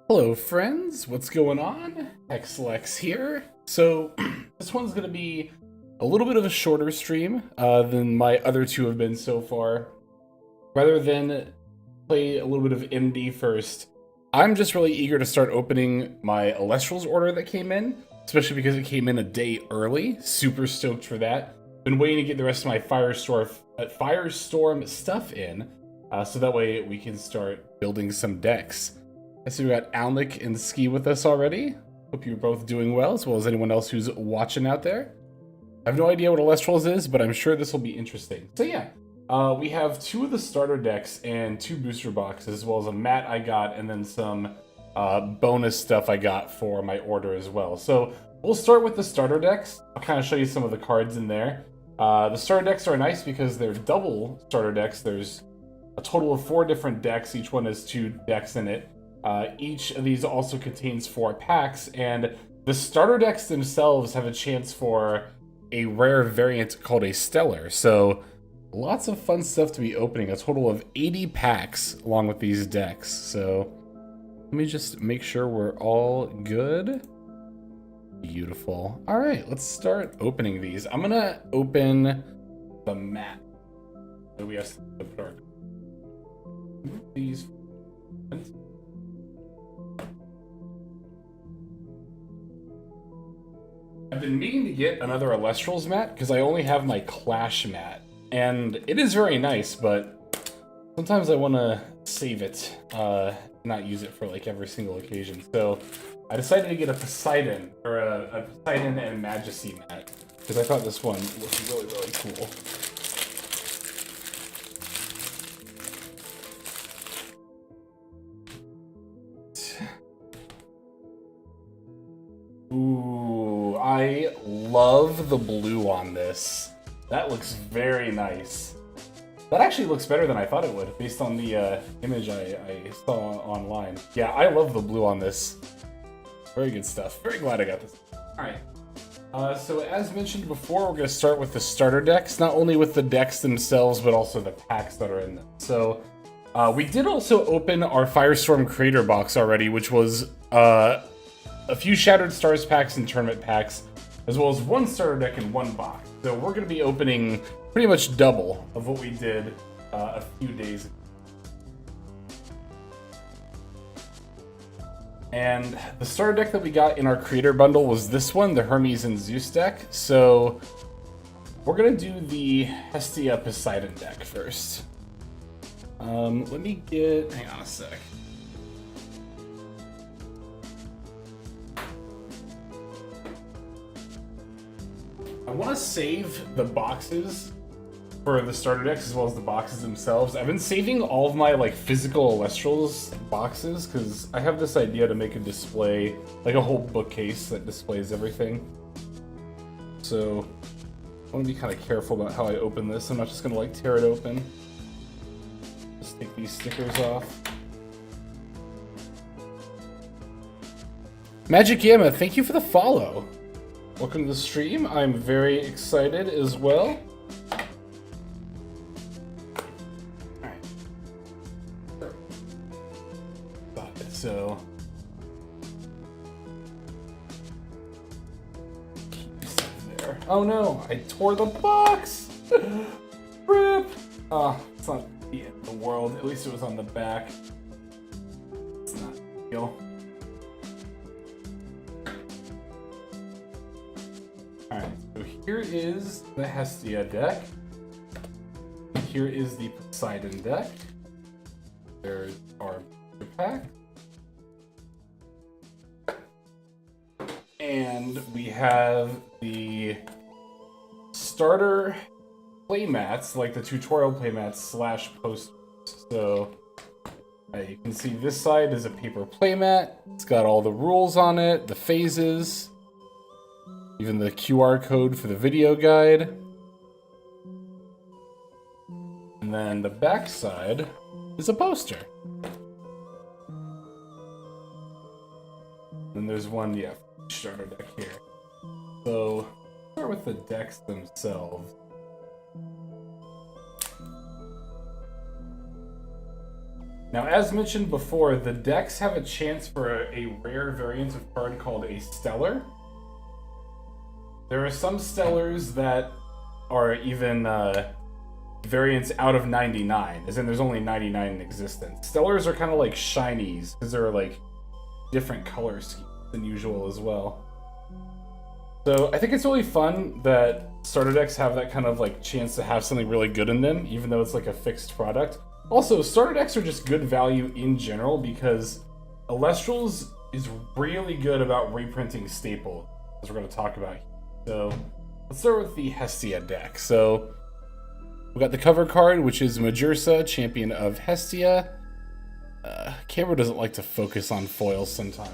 Hello friends, what's going on? XLX here. So this one's going to be a little bit of a shorter stream than my other two have been so far. Rather than play a little bit of MD first, I'm just really eager to start opening my Alestral's order that came in, especially because it came in a day early. Super stoked for that. Been waiting to get the rest of my Firestorm stuff in, so that way we can start building some decks. I see we got Alnick and Ski with us already. Hope you're both doing well, as well as anyone else who's watching out there. I have no idea what Alestral's is, but I'm sure this will be interesting. So yeah, We have 2 of the starter decks and 2 booster boxes, as well as a mat I got, and then some bonus stuff I got for my order as well. So we'll start with the starter decks. I'll kind of show you some of the cards in there. The starter decks are nice because they're double starter decks. There's a total of 4 different decks. Each one has 2 decks in it. Each of these also contains 4 packs, and the starter decks themselves have a chance for a rare variant called a Stellar. So lots of fun stuff to be opening. A total of 80 packs along with these decks. So let me just make sure we're all good. Beautiful. All right, let's start opening these. I'm gonna open the mat. So we have to put our these. I've been meaning to get another Illustrals mat because I only have my Clash mat. And it is very nice, but sometimes I want to save it, not use it for like every single occasion. So I decided to get a Poseidon, or a Poseidon and Majesty mat, because I thought this one looked really, really cool. Ooh, I love the blue on this. That looks very nice. That actually looks better than I thought it would, based on the image I saw online. Yeah, I love the blue on this. Very good stuff. Very glad I got this. Alright. So as mentioned before, we're going to start with the starter decks. Not only with the decks themselves, but also the packs that are in them. So we did also open our Firestorm Creator box already, which was a few Shattered Stars packs and Tournament packs, as well as 1 starter deck in 1 box. So we're going to be opening pretty much double of what we did a few days ago. And the starter deck that we got in our creator bundle was this one, the Hermes and Zeus deck. So we're going to do the Hestia Poseidon deck first. Let me get... hang on a sec. I want to save the boxes for the starter decks as well as the boxes themselves. I've been saving all of my like physical Illustrals boxes because I have this idea to make a display, like a whole bookcase that displays everything. So I want to be kind of careful about how I open this. I'm not just going to like tear it open. Just take these stickers off. Magic Gamma, thank you for the follow. Welcome to the stream. I'm very excited as well. Alright. Got it, so... keep this there. Oh no, I tore the box! RIP! Oh, it's not the end of the world. At least it was on the back. It's not a big deal. Alright, so here is the Hestia deck. Here is the Poseidon deck. There's our pack. And we have the starter playmats, like the tutorial playmats slash posters. So you can see this side is a paper playmat. It's got all the rules on it, the phases, even the QR code for the video guide. And then the back side is a poster. Then there's one, yeah, starter deck here. So, start with the decks themselves. Now, as mentioned before, the decks have a chance for a rare variant of card called a Stellar. There are some Stellars that are even variants out of 99, as in there's only 99 in existence. Stellars are kind of like shinies, because they're like different color schemes than usual as well. So I think it's really fun that starter decks have that kind of like chance to have something really good in them, even though it's like a fixed product. Also, starter decks are just good value in general because Illustrals is really good about reprinting staples, as we're going to talk about here. So let's start with the Hestia deck. So We got the cover card, which is Majursa, champion of Hestia. Camera doesn't like to focus on foils sometimes.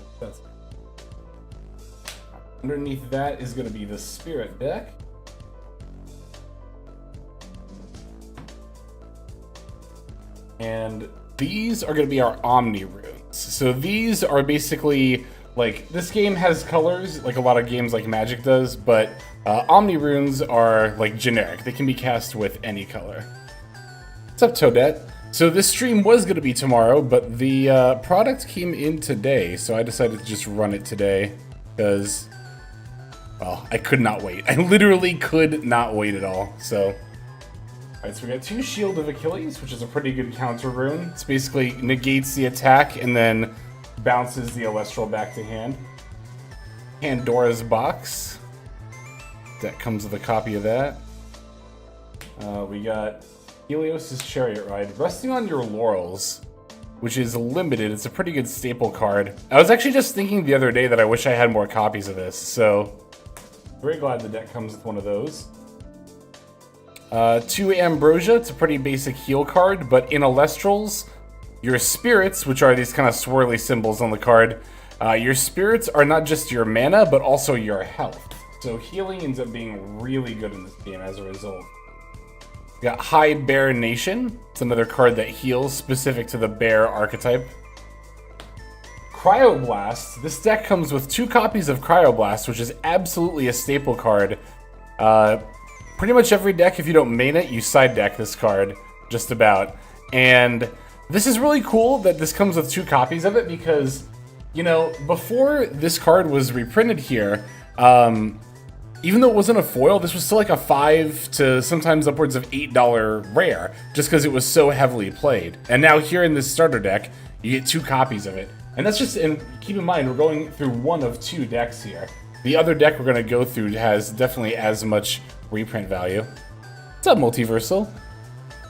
Underneath that is going to be the Spirit deck. And these are going to be our Omni runes. So these are basically, like, this game has colors, like a lot of games like Magic does, but Omni runes are, like, generic. They can be cast with any color. What's up, Toadette? So this stream was going to be tomorrow, but the product came in today, so I decided to just run it today, because, well, I could not wait. I literally could not wait at all, so... Alright, so we got 2 Shield of Achilles, which is a pretty good counter rune. It's basically negates the attack and then bounces the Celestial back to hand. Pandora's Box. That comes with a copy of that. We got Helios' Chariot Ride. Resting on Your Laurels, which is limited. It's a pretty good staple card. I was actually just thinking the other day that I wish I had more copies of this, so very glad the deck comes with one of those. 2 Ambrosia, it's a pretty basic heal card, but in Alestrals, your spirits, which are these kind of swirly symbols on the card, your spirits are not just your mana, but also your health. So healing ends up being really good in this game as a result. We got High Bear Nation, it's another card that heals specific to the bear archetype. Cryoblast, this deck comes with 2 copies of Cryoblast, which is absolutely a staple card. Pretty much every deck, if you don't main it, you side deck this card, just about. And this is really cool that this comes with 2 copies of it because, you know, before this card was reprinted here, even though it wasn't a foil, this was still like a $5 to sometimes upwards of $8 rare, just because it was so heavily played. And now here in this starter deck, you get 2 copies of it. And that's just, and keep in mind, we're going through one of 2 decks here. The other deck we're going to go through has definitely as much reprint value. What's up, Multiversal?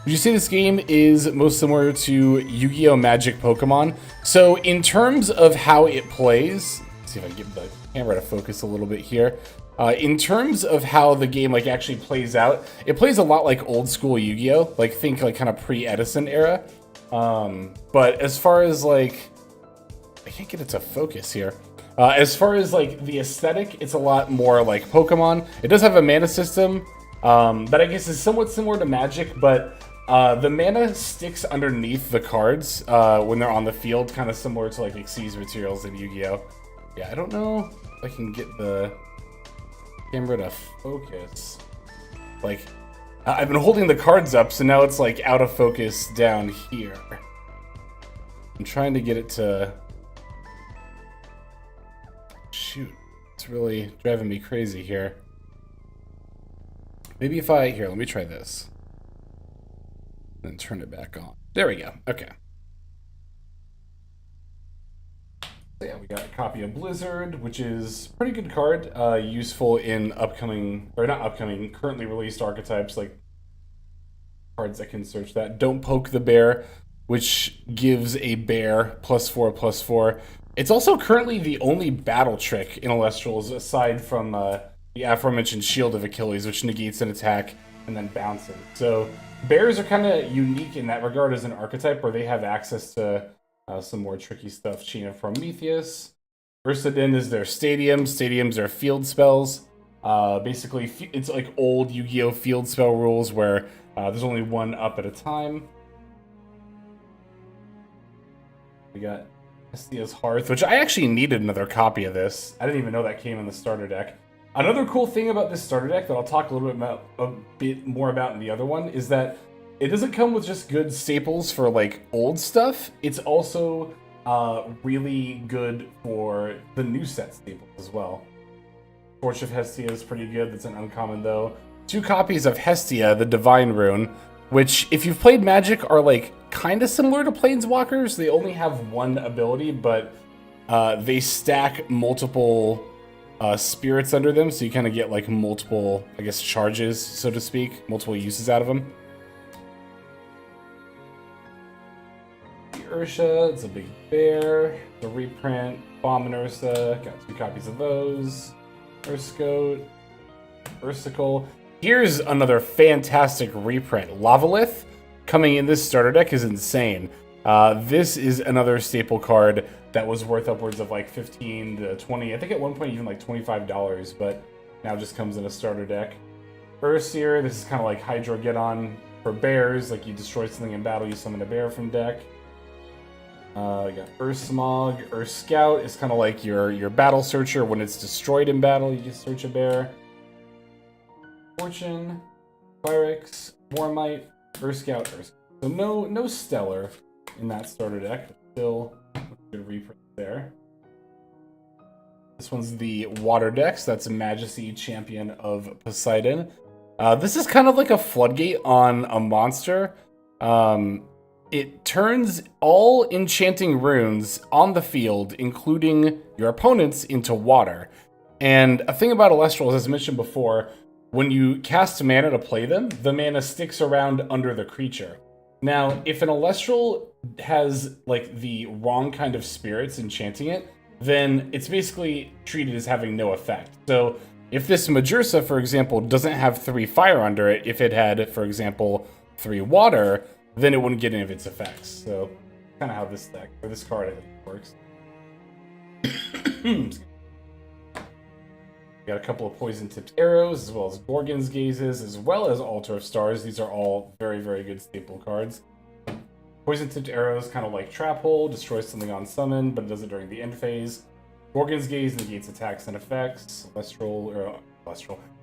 Would you say this game is most similar to Yu-Gi-Oh! Magic Pokemon? So in terms of how it plays, let's see if I can get the camera to focus a little bit here. In terms of how the game like actually plays out, it plays a lot like old school Yu-Gi-Oh! Like think like kind of pre-Edison era. But as far as like, I can't get it to focus here. As far as like the aesthetic, it's a lot more like Pokemon. It does have a mana system that I guess is somewhat similar to Magic, but the mana sticks underneath the cards when they're on the field, kind of similar to like Xyz materials in Yu-Gi-Oh! Yeah, I don't know if I can get the camera to focus. Like, I've been holding the cards up, so now it's like out of focus down here. I'm trying to get it to... Shoot, it's really driving me crazy here. Maybe if I... Here, let me try this. Then turn it back on. There we go. Okay. So yeah, we got a copy of Blizzard, which is a pretty good card. Useful in upcoming... Or not upcoming, currently released archetypes, like cards that can search that. Don't Poke the Bear, which gives a bear +4/+4. It's also currently the only battle trick in Alestrals, aside from the aforementioned Shield of Achilles, which negates an attack and then bounces. So bears are kind of unique in that regard as an archetype, where they have access to some more tricky stuff. Chain of Prometheus. Ursadin is their stadium. Stadiums are field spells. Basically, it's like old Yu-Gi-Oh! Field spell rules where there's only one up at a time. We got Hestia's Hearth, which I actually needed another copy of this. I didn't even know that came in the starter deck. Another cool thing about this starter deck that I'll talk a bit more about in the other one is that it doesn't come with just good staples for like old stuff. It's also really good for the new set staples as well. Torch of Hestia is pretty good. That's an uncommon though. 2 copies of Hestia, the Divine Rune, which if you've played Magic are like kind of similar to Planeswalkers. They only have one ability, but they stack multiple spirits under them, so you kind of get like multiple, I guess, charges, so to speak, multiple uses out of them. The Ursa, it's a big bear. The reprint, Bomb and Ursa, got 2 copies of those. Urskote, Ursicle. here's another fantastic reprint. Lavalith coming in this starter deck is insane. This is another staple card that was worth upwards of like 15 to 20. I think at one point even like $25, but now just comes in a starter deck. Urseer, this is kind of like Hydrogeddon for bears. Like you destroy something in battle, you summon a bear from deck. We got Ursmog. Urscout is kind of like your battle searcher. When it's destroyed in battle, you just search a bear. Fortune, Pyrix, Warmite, Urscout, Urscout. So no Stellar in that starter deck, but still a good reprint there. This one's the Water Dex. That's Majesty, Champion of Poseidon. This is kind of like a floodgate on a monster. It turns all enchanting runes on the field, including your opponents, into water. And a thing about Alestrals, as mentioned before, when you cast mana to play them, the mana sticks around under the creature. Now, if an Alestral has like the wrong kind of spirits enchanting it, then it's basically treated as having no effect. So if this Majursa, for example, doesn't have 3 fire under it, if it had, for example, 3 water, then it wouldn't get any of its effects. So kind of how this deck, or this card, I think, works. We got a couple of poison-tipped arrows, as well as Gorgon's Gazes, as well as Altar of Stars. These are all very, very good staple cards. Poison-tipped arrows, kind of like Trap Hole, destroys something on summon, but it does it during the end phase. Gorgon's Gaze negates attacks and effects.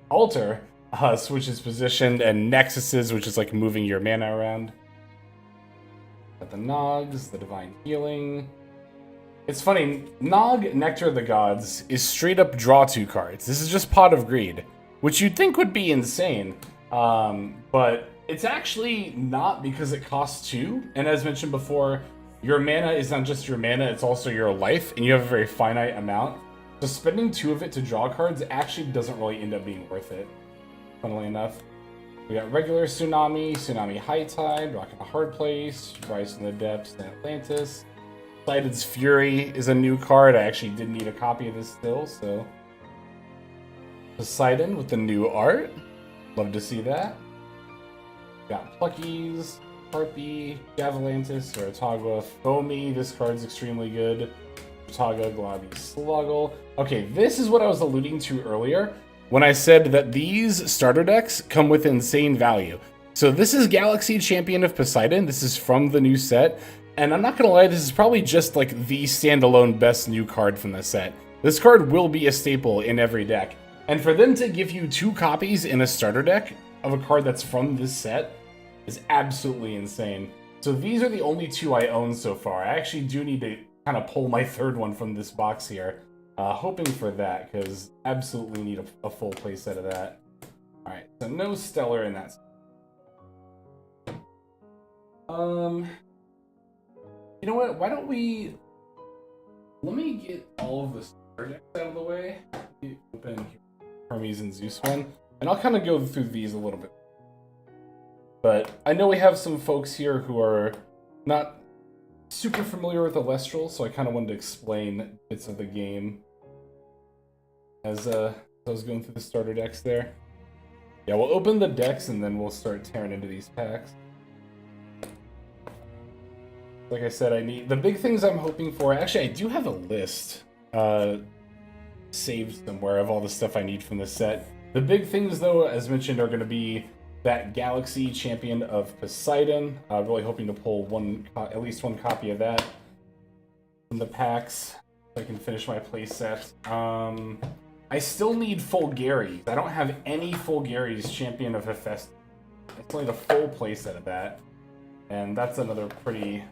Altar switches position, and Nexuses, which is like moving your mana around. Got the Nogs, the Divine Healing. It's funny, Nog, Nectar of the Gods, is straight up draw 2 cards. This is just Pot of Greed, which you'd think would be insane, but it's actually not because it costs 2, and as mentioned before, your mana is not just your mana, it's also your life, and you have a very finite amount. So spending 2 of it to draw cards actually doesn't really end up being worth it, funnily enough. We got regular Tsunami, Tsunami High Tide, Rock in a Hard Place, Rise from the Depths, and Atlantis. Poseidon's Fury is a new card. I actually did need a copy of this still, so. Poseidon with the new art. Love to see that. Got Pluckies, Harpy, Gavalantis, or Otagua, Foamy. This card's extremely good. Otaga, Globby, Sluggle. Okay, this is what I was alluding to earlier when I said that these starter decks come with insane value. So this is Galaxy Champion of Poseidon. This is from the new set. And I'm not going to lie, this is probably just like the standalone best new card from the set. This card will be a staple in every deck. And for them to give you 2 copies in a starter deck of a card that's from this set is absolutely insane. So these are the only 2 I own so far. I actually do need to kind of pull my 3rd one from this box here. Hoping for that, because absolutely need a full playset of that. Alright, so no Stellar in that. You know what? Why don't we... Let me get all of the starter decks out of the way. Open Hermes and Zeus one. And I'll kind of go through these a little bit. But I know we have some folks here who are not super familiar with Alestral, so I kind of wanted to explain bits of the game as I was going through the starter decks there. Yeah, we'll open the decks and then we'll start tearing into these packs. Like I said, I need the big things I'm hoping for. Actually, I do have a list saved somewhere of all the stuff I need from this set. The big things, though, as mentioned, are going to be that Galaxy Champion of Poseidon. Really hoping to pull at least one copy of that from the packs so I can finish my playset. I still need Fulgaries. I don't have any Fulgaries Champion of Hephaestus. I still need a full playset of that. And that's another pretty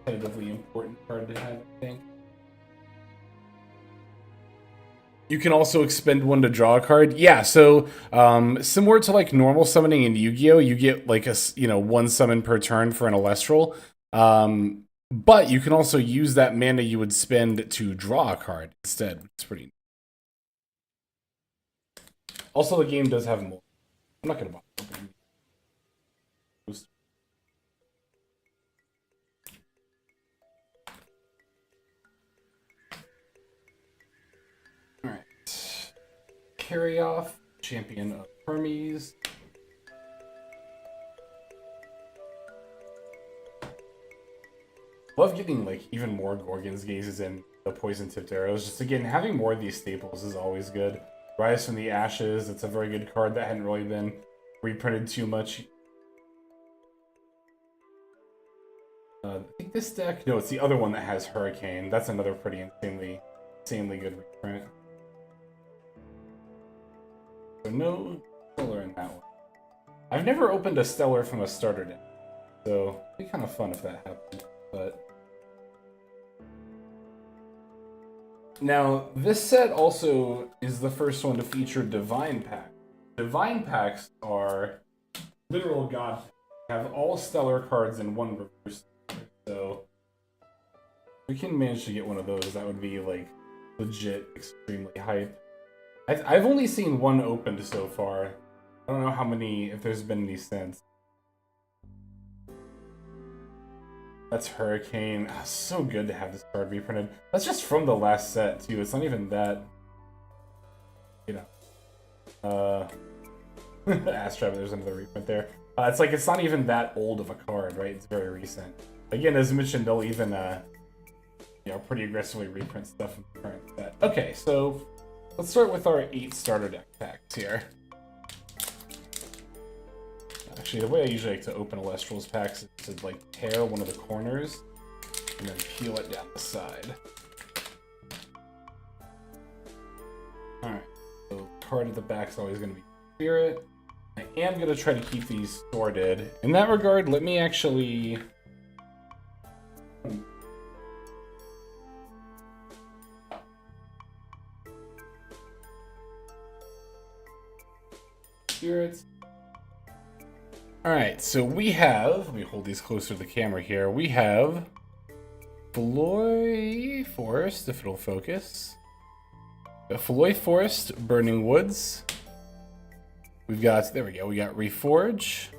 competitively important card to have, I think. You can also expend one to draw a card. Yeah, so similar to like normal summoning in Yu-Gi-Oh, you get like a 1 summon per turn for an Alestral. But you can also use that mana you would spend to draw a card instead. It's pretty. Also, the game does have more. I'm not gonna bother. Carry off Champion of Hermes. Love getting like even more Gorgon's Gazes and the Poison Tipped Arrows. Just again, having more of these staples is always good. Rise from the Ashes, it's a very good card that hadn't really been reprinted too much. I think this deck, no, it's the other one that has Hurricane. That's another pretty insanely good reprint. So no Stellar in that one. I've never opened a Stellar from a starter deck, so it'd be kind of fun if that happened. But now this set also is the first one to feature Divine Pack. Divine Packs are literal god. Have all Stellar cards in one reverse. So if we can manage to get one of those, that would be like legit extremely hype. I've only seen one opened so far. I don't know how many, if there's been any since. That's Hurricane. Oh, so good to have this card reprinted. That's just from the last set too. It's not even that, you know. Astrap, there's another reprint there. It's like it's not even that old of a card, right? It's very recent. Again, as mentioned, they'll even you know, pretty aggressively reprint stuff from the current set. Okay, so let's start with our 8 starter deck packs here. Actually, the way I usually like to open Alestral's packs is to like tear one of the corners and then peel it down the side. Alright, so card at the back is always going to be Spirit. I am going to try to keep these sorted. In that regard, let me actually... Spirits. Alright, so we have... Let me hold these closer to the camera here. We have... Floy Forest, if it'll focus. Floy Forest, Burning Woods. We've got... There we go. We got Reforge.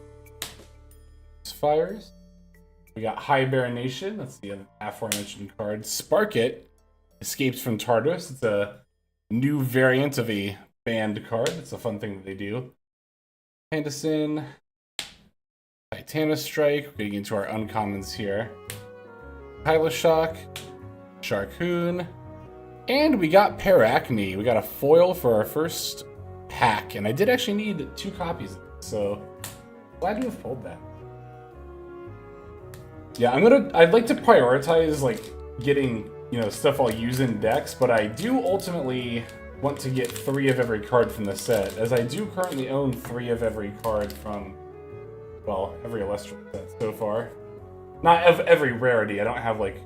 Fires. We got High Baronation. That's the aforementioned card. Spark It. Escapes from Tartarus. It's a new variant of a banned card. It's a fun thing that they do. Anderson. Titana Strike. We're getting into our uncommons here. Shock. Sharkoon. And we got Paracne. We got a foil for our first pack. And I did actually need 2 copies of it. So glad to have pulled that. Yeah, I'd like to prioritize like getting, you know, stuff I'll use in decks, but I do ultimately want to get 3 of every card from the set, as I do currently own 3 of every card from, well, every Illustrious set so far. Not of every rarity. I don't have like...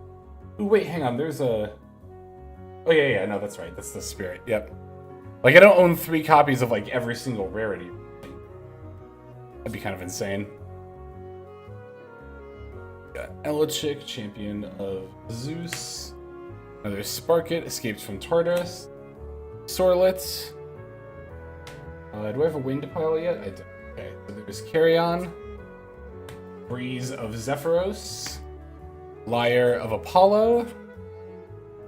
Ooh, wait, hang on. There's a... Oh, yeah, no, that's right. That's the Spirit. Yep. Like, I don't own 3 copies of like every single rarity. That'd be kind of insane. Got Elachik, Champion of Zeus. Another Spark It, Escapes from Tartarus. Sorlet. Do I have a Winged Pile yet? I don't. Okay, so there's Carrion. Breeze of Zephyros. Lyre of Apollo.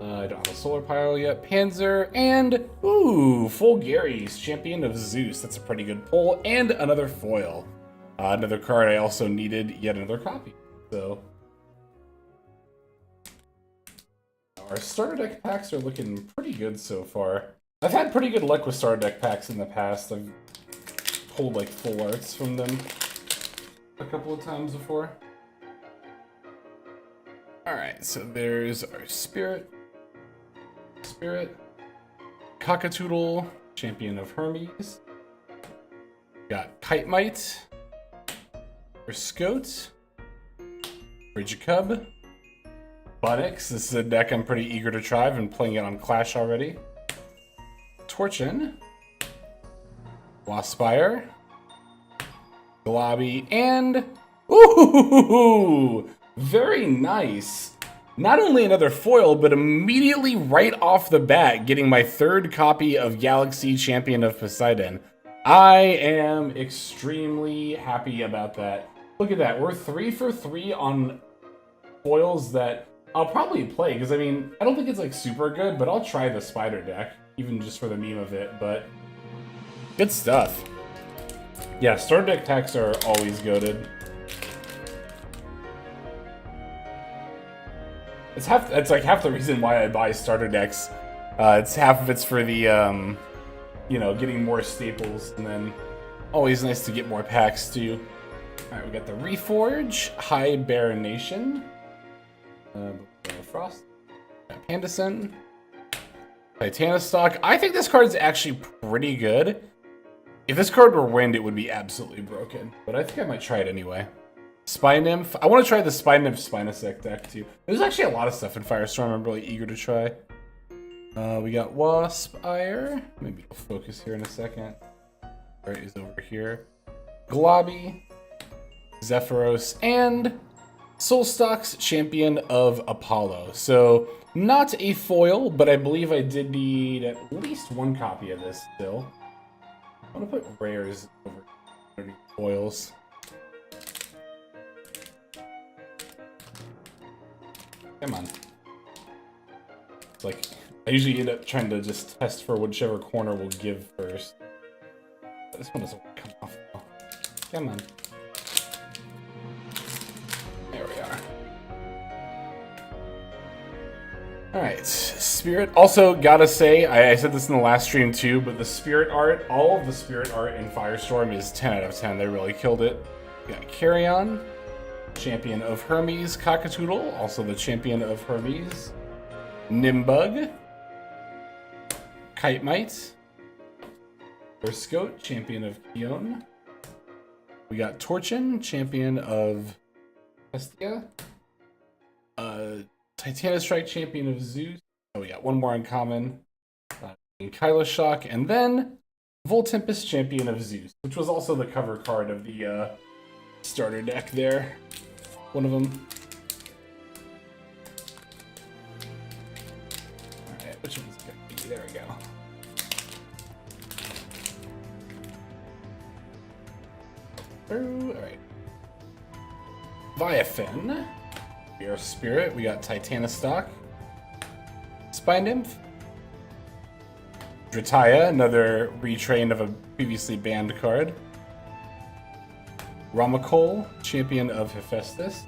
I don't have a Solar Pile yet. Panzer. And, ooh, Fulgaris, Champion of Zeus. That's a pretty good pull. And another foil. Another card I also needed yet another copy. So our starter deck packs are looking pretty good so far. I've had pretty good luck with starter deck packs in the past. I've pulled like full arts from them a couple of times before. Alright, so there's our Spirit. Cockatoodle, Champion of Hermes. Got Kite Mite. Scout. Frigicub. Bunnix. This is a deck I'm pretty eager to try. I've been playing it on Clash already. Torchin. Waspire. Globby. And... Ooh! Very nice. Not only another foil, but immediately right off the bat, getting my 3rd copy of Galaxy Champion of Poseidon. I am extremely happy about that. Look at that. We're 3 for 3 on foils that I'll probably play, because I mean, I don't think it's like super good, but I'll try the spider deck, even just for the meme of it, but good stuff. Yeah, starter deck packs are always goated. It's like half the reason why I buy starter decks. It's half of it's for the you know, getting more staples, and then always nice to get more packs too. All right, we got the Reforge, Hibernation, Frost, Pandison, Titanostock. I think this card is actually pretty good. If this card were wind, it would be absolutely broken, but I think I might try it anyway. Spy Nymph. I want to try the Spy Nymph Spinosect deck too. There's actually a lot of stuff in Firestorm I'm really eager to try. We got Wasp Ire. Maybe I'll focus here in a second. Right, is over here. Globby, Zephyros, and Soulstock's Champion of Apollo. So, not a foil, but I believe I did need at least one copy of this still. I'm gonna put rares over underneath foils. Come on. It's like, I usually end up trying to just test for whichever corner will give first. But this one doesn't come off though. Come on. There we are. Alright, Spirit. Also, gotta say, I said this in the last stream too, but the Spirit art, all of the Spirit art in Firestorm is 10 out of 10. They really killed it. We got Carrion, Champion of Hermes, Cockatoodle, also the Champion of Hermes, Nimbug, Kitemite, Urscote, Champion of Keon. We got Torchin, Champion of Hestia, Titanostrike, Champion of Zeus. Oh, we got one more uncommon, Kyloshock, and then Voltempest, Champion of Zeus, which was also the cover card of the starter deck there. One of them. Alright, which one's gonna be? There we go. Alright. Viafin. We are Spirit. We got Titanostock. Spy Nymph. Drataya, another retrain of a previously banned card. Ramacol, Champion of Hephaestus.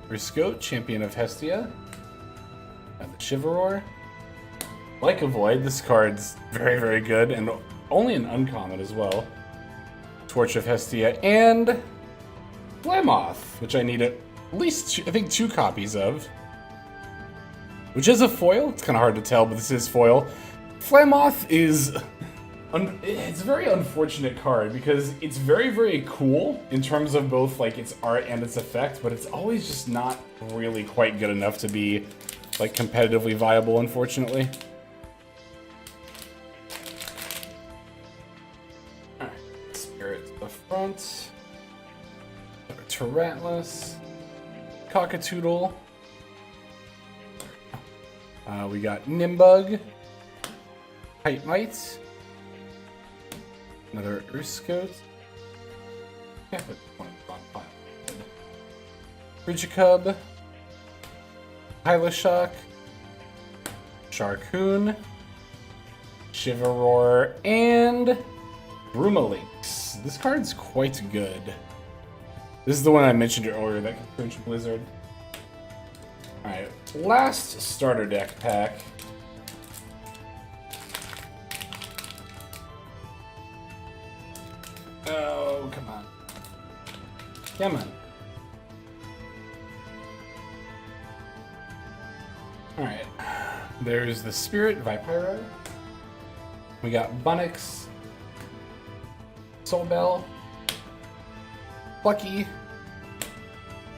Urscote, Champion of Hestia. And the Chivalror. Like a Void, this card's very, very good, and only an uncommon as well. Torch of Hestia, and Flamoth, which I need at least, I think, 2 copies of. Which is a foil. It's kind of hard to tell, but this is foil. Flamoth is... it's a very unfortunate card because it's very, very cool in terms of both like its art and its effect, but it's always just not really quite good enough to be like competitively viable, unfortunately. Alright, Spirit to the front. Tyrantlus. Cockatoodle. We got Nimbug. Kitemite. Another Urscote. Yeah, but one on file. Frigicub. Kyloshock. Sharkoon. Chivalror. And Brumalinx. This card's quite good. This is the one I mentioned earlier, that French Blizzard. Alright, last starter deck pack. Oh, come on. Come on. Alright. There's the Spirit, Vipyro. We got Bunnix. Soulbell. Plucky.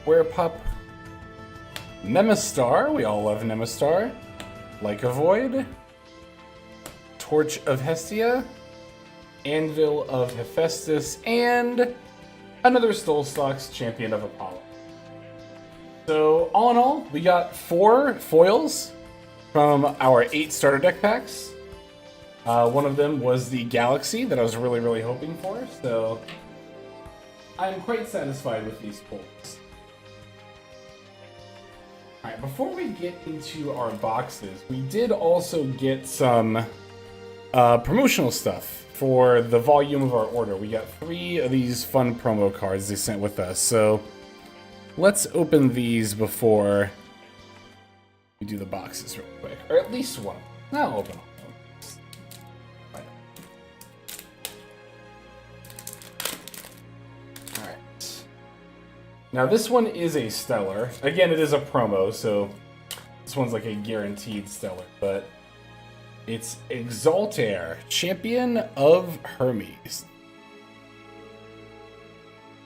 Werepup. Nemastar. We all love Nemastar. Like a Void. Torch of Hestia. Anvil of Hephaestus, and another Soulstock's Champion of Apollo. So, all in all, we got 4 foils from our 8 starter deck packs. One of them was the Galaxy that I was really, really hoping for, so I'm quite satisfied with these pulls. Alright, before we get into our boxes, we did also get some promotional stuff for the volume of our order. We got 3 of these fun promo cards they sent with us. So let's open these before we do the boxes real quick. Or at least one. I'll open all of them. Alright. Now this one is a stellar. Again, it is a promo, so this one's like a guaranteed stellar, but it's Exaltair, Champion of Hermes.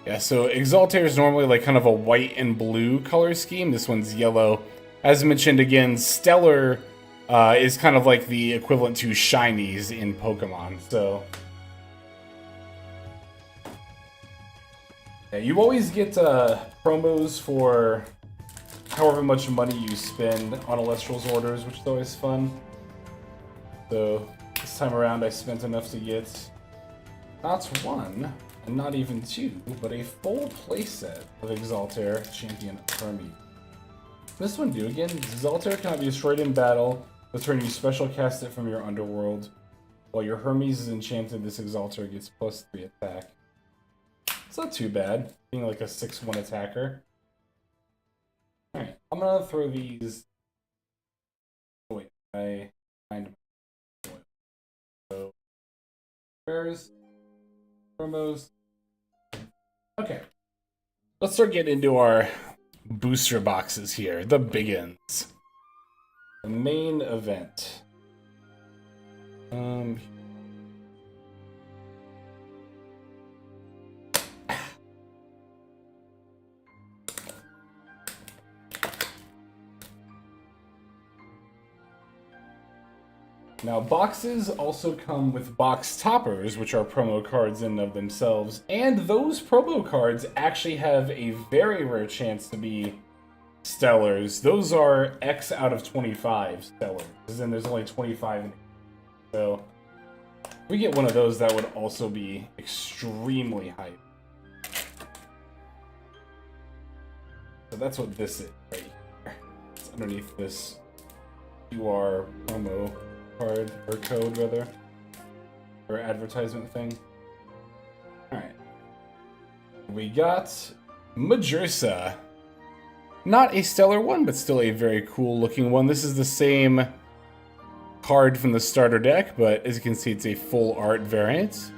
Yeah, so Exaltair is normally like kind of a white and blue color scheme. This one's yellow. As mentioned again, Stellar is kind of like the equivalent to Shinies in Pokemon, so... Yeah, you always get promos for however much money you spend on Alestral's orders, which is always fun. So this time around I spent enough to get not 1, and not even 2, but a full playset of Exaltair, Champion of Hermes. This one do again, Exaltair cannot be destroyed in battle. Let's turn you special cast it from your underworld. While your Hermes is enchanted, this Exaltair gets +3 attack. It's not too bad, being like a 6/1 attacker. Alright, I'm gonna throw these... Oh, wait, I find... So, where's promos? Okay, let's start getting into our booster boxes here. The biggins. The main event. Now, boxes also come with box toppers, which are promo cards in and of themselves, and those promo cards actually have a very rare chance to be stellars. Those are X out of 25 stellars, as in there's only 25 in it. So, if we get one of those, that would also be extremely hype. So that's what this is right here. It's underneath this QR promo card, or code rather, or advertisement thing. Alright. We got Majursa. Not a stellar one, but still a very cool looking one. This is the same card from the starter deck, but as you can see, it's a full art variant.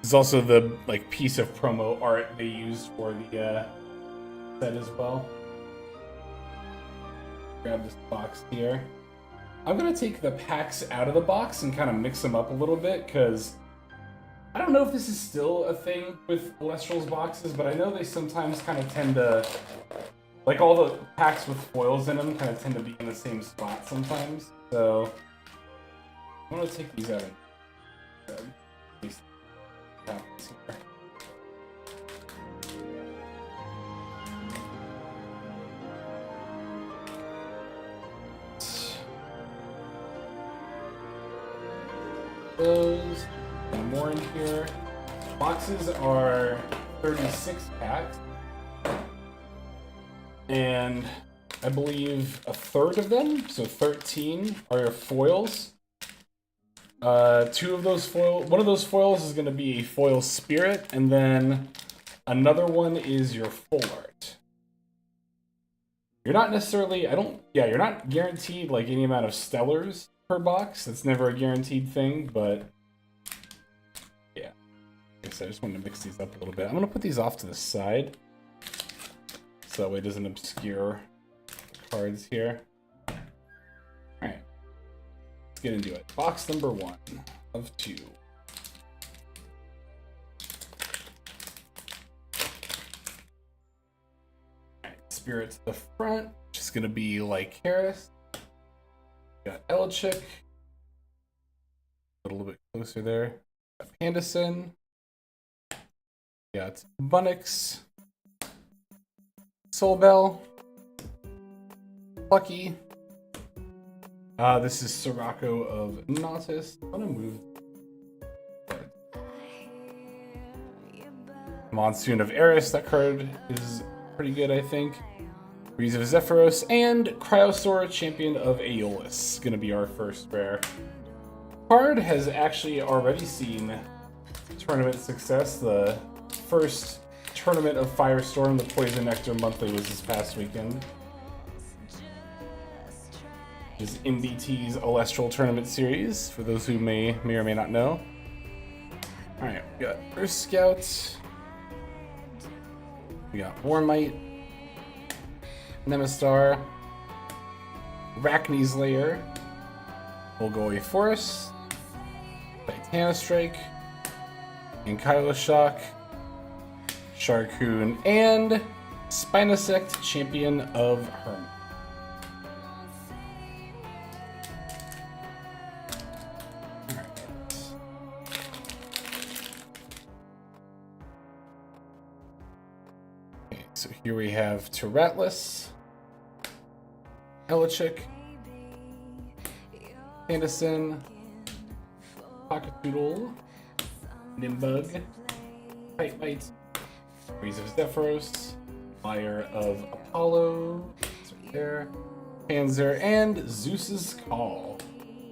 It's also the like piece of promo art they used for the set as well. Grab this box here. I'm gonna take the packs out of the box and kind of mix them up a little bit, because I don't know if this is still a thing with Alestral's boxes, but I know they sometimes kind of tend to, like all the packs with foils in them kind of tend to be in the same spot sometimes. So I'm gonna take these out of these packs here. Those and more in here. Boxes are 36 packs, and I believe a third of them, so 13, are your foils. One of those foils is going to be a foil spirit, and then another one is your full art. You're not necessarily, you're not guaranteed like any amount of stellars per box. That's never a guaranteed thing, but yeah. So I just wanted to mix these up a little bit. I'm going to put these off to the side, so that way it doesn't obscure the cards here. Alright. Let's get into it. Box number 1 of 2. Alright, Spirit to the front, which is going to be like Harris. Got Elchick, a little bit closer there. Got Anderson. Got Bunnix, Soulbell, Plucky. This is Sirocco of Nautis. I'm gonna move. Monsoon of Eris. That card is pretty good, I think. Breeze of Zephyros, and Cryosaur, Champion of Aeolus. Gonna be our first rare. Card has actually already seen tournament success. The first tournament of Firestorm, the Poison Nectar Monthly, was this past weekend. This is MBT's Alestral Tournament Series, for those who may or may not know. Alright, we got Earth Scout. We got Warmite. Nemastar. Arachne's Lair. Volgoy Forest. Titanostrike. And Kyloshock. Sharkoon. And Spinosect, Champion of Hermit. So here we have Tyratlus, Elichik, Anderson, Pocketoodle, Nimbug, Bite, Breeze of Zephyros, Fire of Apollo, right there, Panzer, and Zeus's Call,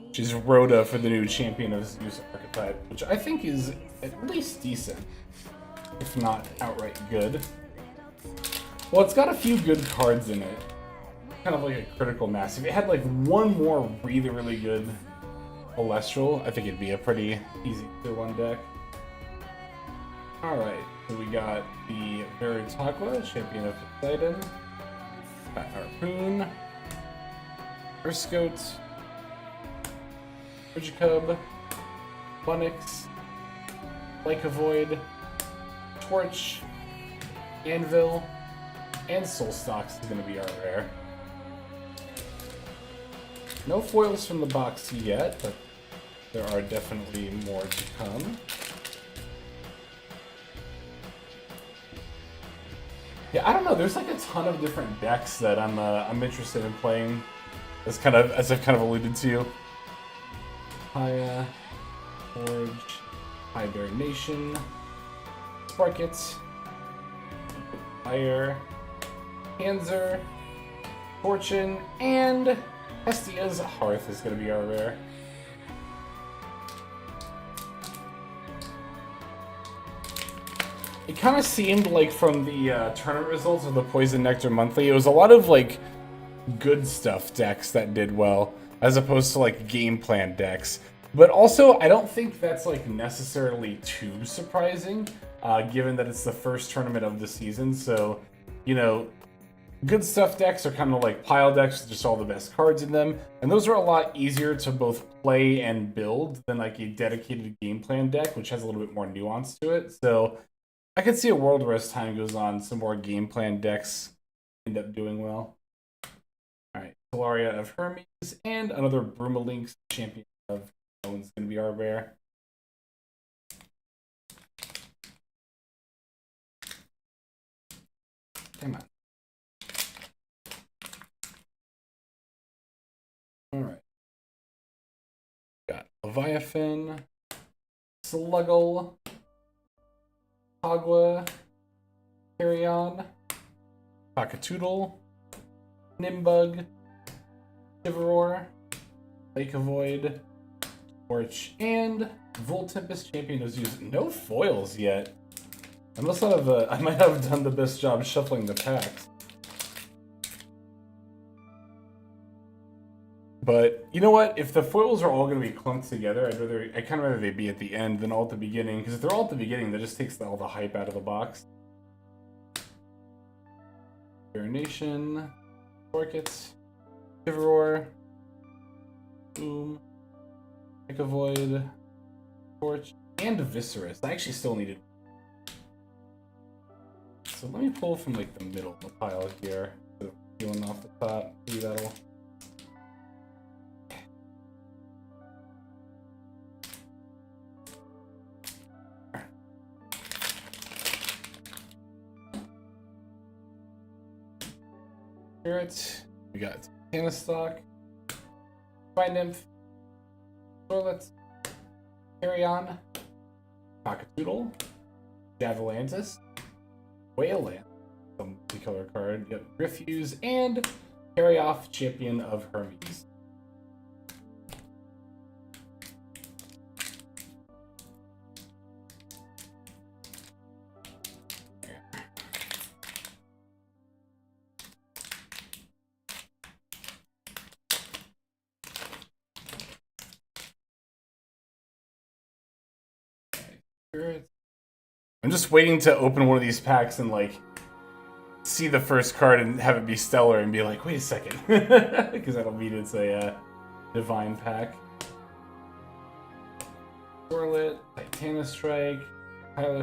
which is Rhoda for the new Champion of Zeus archetype, which I think is at least decent, if not outright good. Well, it's got a few good cards in it. Kind of like a critical mass. If it had like one more really good Alestral, I think it'd be a pretty easy tier 1 deck. Alright, so we got the Veritaqua, Champion of Poseidon. Got Harpoon. Urskote. Frigicub. Bunix. Lycavoid. Torch. Anvil. And Soulstox is going to be our rare. No foils from the box yet, but there are definitely more to come. Yeah, I don't know. There's like a ton of different decks that I'm interested in playing. As I've kind of alluded to. Haya, Forge, Highberry Nation, Sparkit, Fire, Panzer, Fortune, and Hestia's Hearth is going to be our rare. It kind of seemed like from the tournament results of the Poison Nectar Monthly, it was a lot of like good stuff decks that did well, as opposed to like game plan decks. But also, I don't think that's like necessarily too surprising, given that it's the first tournament of the season. So, you know, good stuff decks are kind of like pile decks with just all the best cards in them. And those are a lot easier to both play and build than like a dedicated game plan deck, which has a little bit more nuance to it. So I could see a world where as time goes on, some more game plan decks end up doing well. Alright, Solaria of Hermes and another Brumalink's Champion of One's going to be our rare. Come on. Alright. Got Leviathan, Sluggle, Agua, Carrion, Pocketoodle, Nimbug, Chivalror, Lycavoid, Torch, and Voltempest, Champion of Zeus. No foils yet. I might have done the best job shuffling the packs. But you know what? If the foils are all going to be clumped together, I'd kind of rather they be at the end than all at the beginning. Because if they're all at the beginning, that just takes all the hype out of the box. Nation, Orchid, Chivalror, Boom, Lycavoid, Torch, and Viscerus. I actually still needed. So let me pull from like the middle of the pile here. So peeling off the top. Maybe that'll. Spirit. We got Tanastock, Spine Nymph, Sorlet, Carrion, Pocketoodle, Javalantis, Wayland, some multicolor card. Yep, Refuse and Carry Off Champion of Hermes. I'm just waiting to open one of these packs and like see the first card and have it be stellar and be like, wait a second, because that'll mean it's a divine pack. Scarlet, Titanic Strike,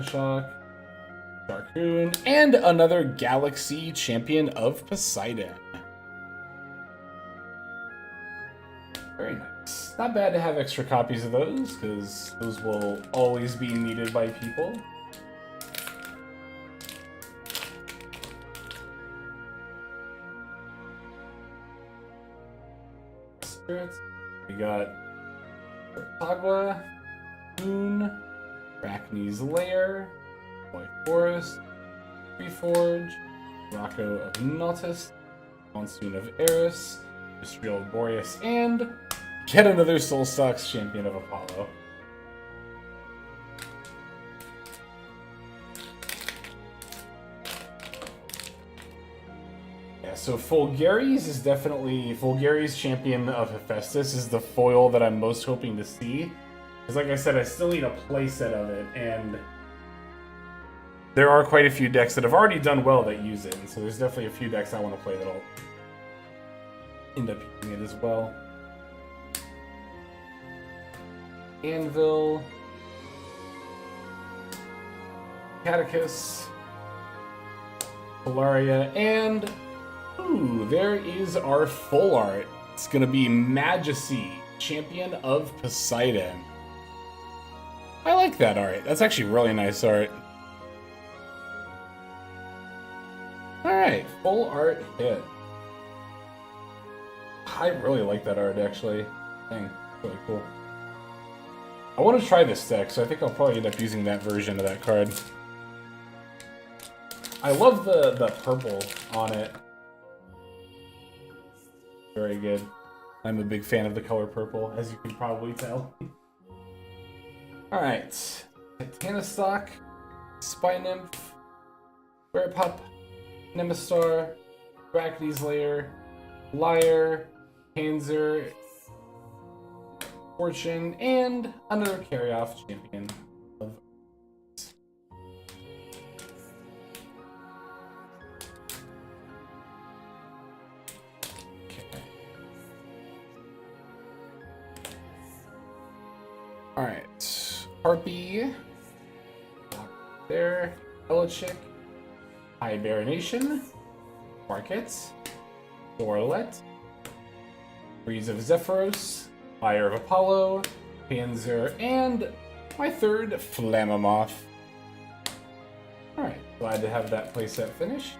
Shock, Darkoon, and another Galaxy Champion of Poseidon. Very nice. Not bad to have extra copies of those, because those will always be needed by people. We got Agua, Moon, Arachne's Lair, White Forest, Reforge, Rocco of Nautis, Monsoon of Eris, Mystrial of Boreas, and yet another Soul Stocks Champion of Apollo. So Fulgaris is definitely... Fulgaris Champion of Hephaestus is the foil that I'm most hoping to see. Because like I said, I still need a playset of it, and there are quite a few decks that have already done well that use it, and so there's definitely a few decks I want to play that'll end up using it as well. Anvil, Catechus, Polaria, and... ooh, there is our full art. It's gonna be Majesty, Champion of Poseidon. I like that art. That's actually really nice art. Alright, full art hit. I really like that art, actually. Dang, really cool. I want to try this deck, so I think I'll probably end up using that version of that card. I love the purple on it. Very good. I'm a big fan of the color purple, as you can probably tell. Alright. Titanostock, Spy Nymph, Pup, Nemastar, Arachne's Lair, Liar, Panzer, Fortune, and another carry-off champion of... Alright, Harpy, there, Elichick, Hibernation, Markets, Dorlet, Breeze of Zephyros, Fire of Apollo, Panzer, and my third Flammoth. Alright, glad to have that playset finished.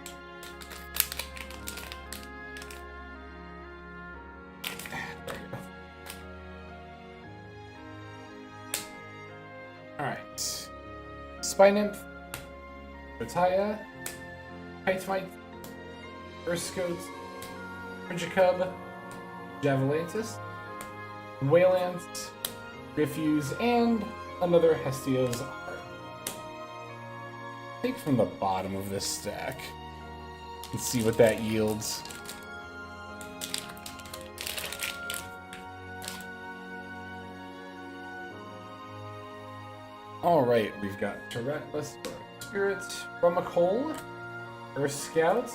Alright. Spy Nymph, Rotaya, Hytemite, Urskote, Frigicub, Javelantis, Waylands, Refuse, and another Hestia's Heart. Take from the bottom of this stack and see what that yields. Alright, we've got Tyrannus, Spirit, Rumacole, Earth Scout,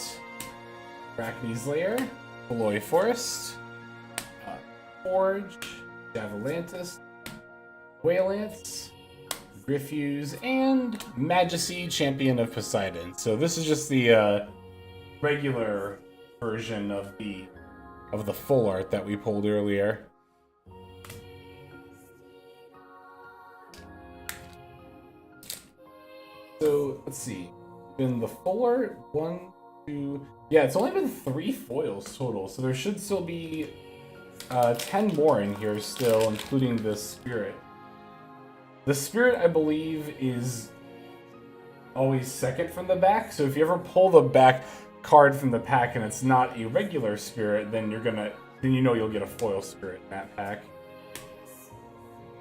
Arachne's Lair, Beloy Forest, Forge, Javelantis, Waylance, Refuse, and Majesty, Champion of Poseidon. So this is just the regular version of the full art that we pulled earlier. So let's see. In the full art, 1, 2, yeah, it's only been 3 foils total, so there should still be 10 more in here still, including the Spirit. The Spirit, I believe, is always second from the back, so if you ever pull the back card from the pack and it's not a regular spirit, then you know you'll get a foil spirit in that pack.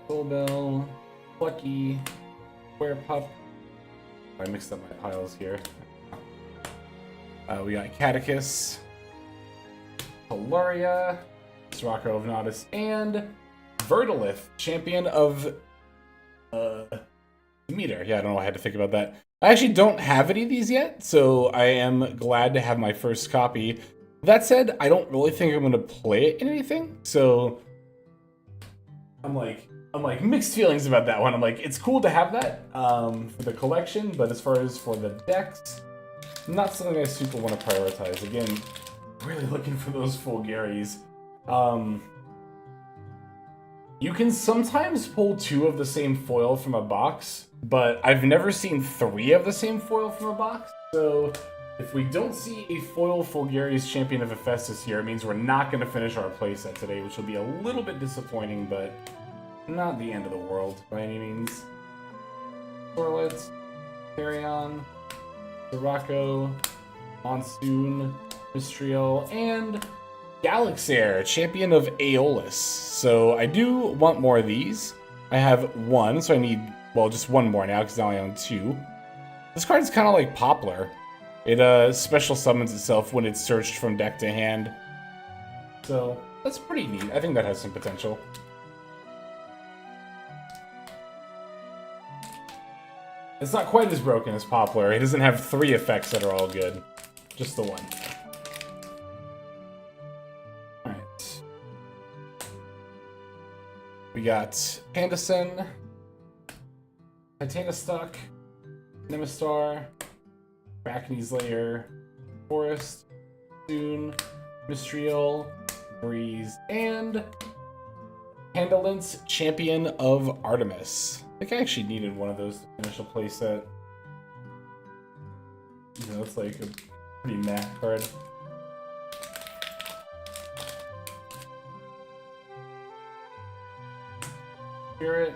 Soulbell, Plucky, Pup. I mixed up my piles here. We got Catechus, Polaria, Sirocco of Nodus, and Verdolith, champion of Meter. Yeah, I don't know why I had to think about that. I actually don't have any of these yet, so I am glad to have my first copy. That said, I don't really think I'm going to play it in anything, so I'm like mixed feelings about that one. I'm like, it's cool to have that for the collection, but as far as for the decks, not something I super want to prioritize. Again, really looking for those Fulgaries. You can sometimes pull 2 of the same foil from a box, but I've never seen 3 of the same foil from a box. So if we don't see a foil Fulgaries Champion of Hephaestus here, it means we're not going to finish our playset today, which will be a little bit disappointing, but not the end of the world by any means. Sorlet, Carrion, Sirocco, Monsoon, Mistriel, and Galaxair, champion of Aeolus. So I do want more of these. I have 1, so I need, well, just 1 more now because now I own 2. This card is kind of like Poplar. It special summons itself when it's searched from deck to hand. So that's pretty neat. I think that has some potential. It's not quite as broken as Poplar. It doesn't have 3 effects that are all good. Just the 1. Alright. We got Pandison, Titanostock, Nemastar, Arachne's Lair, Forest, Soon, Mistriel, Breeze, and Pandalence, Champion of Artemis. I think I actually needed one of those to finish a playset. You know, it's like a pretty meh card. Spirit,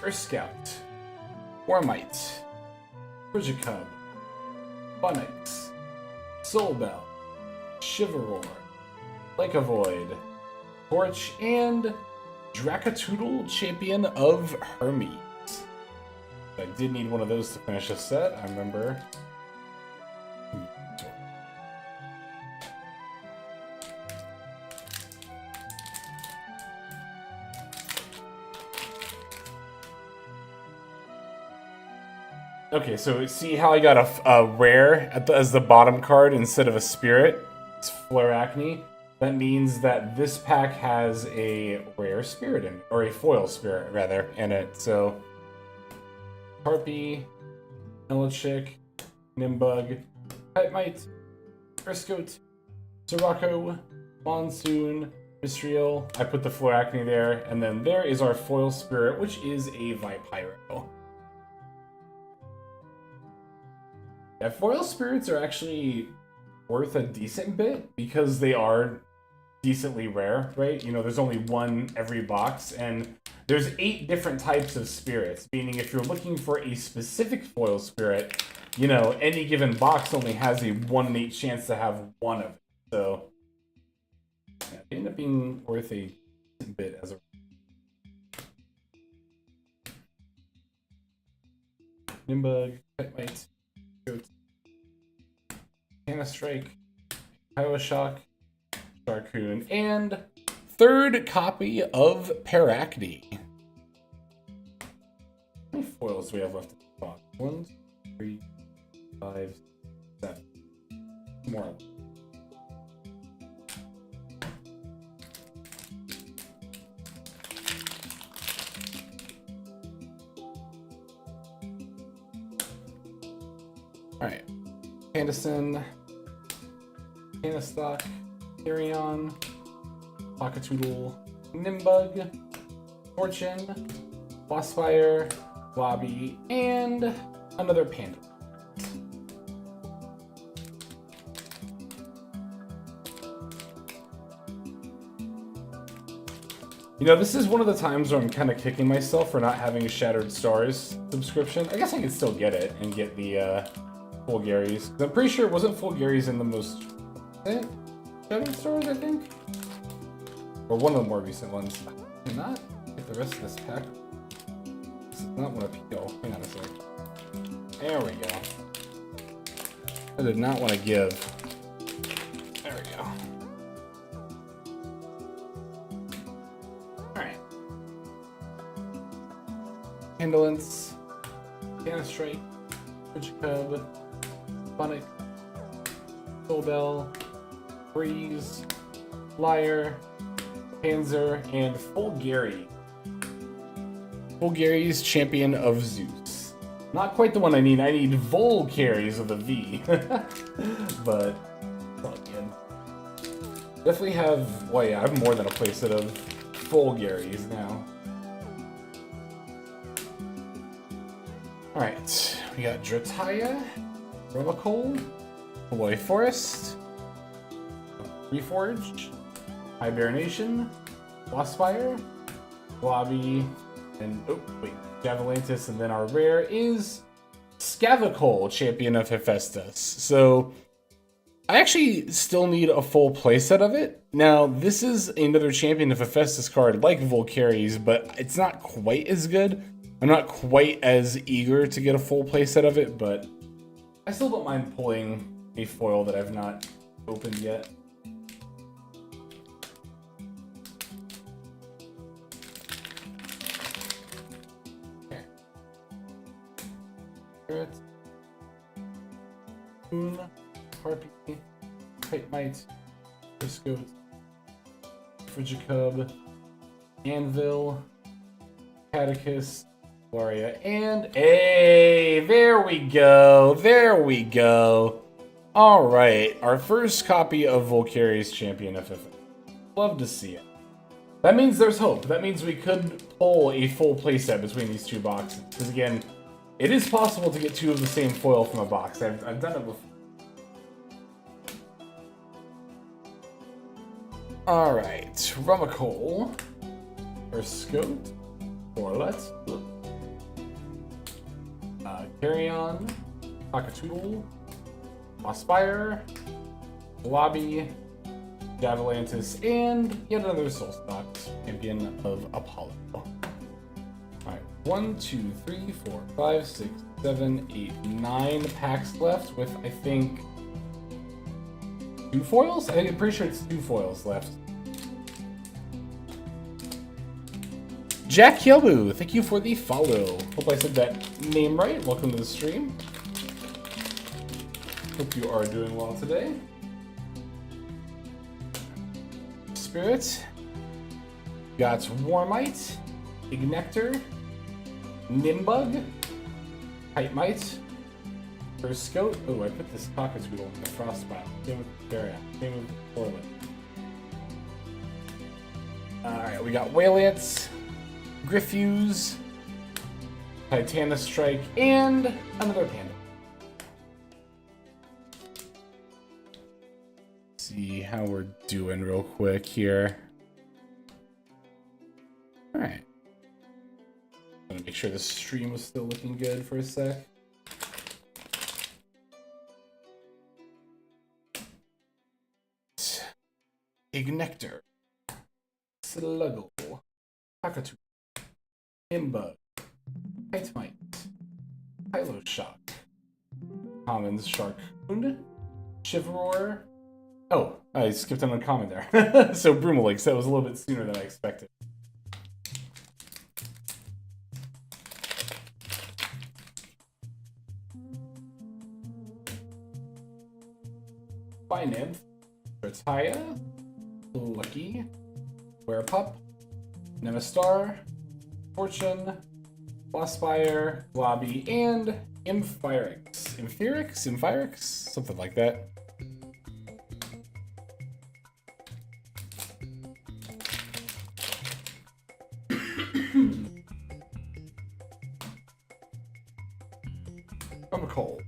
Earth Scout, Warmite, Frigicub, Bunix, Soulbell, Shiveroar, Lycavoid, Torch, and Dracatoodle, Champion of Hermes. I did need one of those to finish a set, I remember. Okay, so see how I got a rare as the bottom card instead of a spirit? It's Flaracne. That means that this pack has a rare spirit in it, or a foil spirit, rather, in it. So, Harpy, Elichick, Nimbug, Typemite, Friscote, Sirocco, Monsoon, Mistriel. I put the Flaracne there, and then there is our foil spirit, which is a Vipyro. Yeah, foil spirits are actually worth a decent bit because they are decently rare, right? You know, there's only 1 every box, and there's 8 different types of spirits, meaning if you're looking for a specific foil spirit, you know, any given box only has a 1 in 8 chance to have 1 of it. So, yeah, they end up being worth a decent bit as a... Nimbug, Petmite, Goat, Strike, Iowa Shock, Sharkoon, and 3rd copy of Paracne. How many foils do we have left in the box? 1, 2, 3, 5, 7. More. Alright. Pandison, Canistock, Carrion, Pocketoodle, Nimbug, Fortune, Bossfire, Lobby, and another Panda. You know, this is one of the times where I'm kind of kicking myself for not having a Shattered Stars subscription. I guess I can still get it and get the Full Gary's. I'm pretty sure it wasn't Full Gary's in the most recent stores, I think? Or one of the more recent ones. I did not get the rest of this pack. This does not want to peel. Hang on a sec. There we go. I did not want to give. There we go. Alright. Indolence. Canna Strike. Cub. Phonic. Soul Bell. Breeze. Liar. Panzer. And Full Gary. Full Gary's Champion of Zeus. Not quite the one I need. I need Vol Carries with a V. But it's all good. Definitely have, well, yeah, I have more than a playset of Full Gary's now. Alright, we got Drataya, Romacole, Aloy Forest, Reforged, Hibernation, Lossfire, Globby, and oh wait, Javalantis, and then our rare is Scavacole, Champion of Hephaestus. So I actually still need a full playset of it. Now, this is another Champion of Hephaestus card like Volcaries, but it's not quite as good. I'm not quite as eager to get a full playset of it, but I still don't mind pulling a foil that I've not opened yet. Okay. Carrot. Moon. Harpy. Titemite. Briscote. Frigicub. Anvil. Catechus. Gloria, and hey, there we go, there we go. All right, our first copy of Volcary's Champion FFA. Love to see it. That means there's hope. That means we could pull a full playset between these two boxes. Because again, it is possible to get two of the same foil from a box. I've done it before. All right, Rumacole, Urscote, Orlet. Carrion, Cockatoodle, Mospire, Globby, Javalantis, and yet another Soul Stocks, Champion of Apollo. Alright, 1, 2, 3, 4, 5, 6, 7, 8, 9 packs left with, I think, 2 foils? I'm pretty sure it's 2 foils left. Jack Yobu, thank you for the follow. Hope I said that name right. Welcome to the stream. Hope you are doing well today. Spirit. Got Warmite, Ignector, Nimbug, Titemite, Urscote. Oh, I put this Cockatoodle in the Frostbite. Same with Barrier. Same with Orlet. Alright, we got Waylance, Griffuse, Titana Strike, and another Panda. See how we're doing real quick here. Alright. I'm gonna make sure the stream was still looking good for a sec. Ignector, Sluggle, Cockatoodle, Nimbug, Titemite, Kylo Shock, Commons Sharkoon, Chivalroar. Oh, I skipped an uncommon there. So Brumalix, that was a little bit sooner than I expected. Nymph, Drataya, Lucky, Werepup, Nemastar, Fortune, Lossfire, Globby, and Imphyrix? Something like that. Rumacole,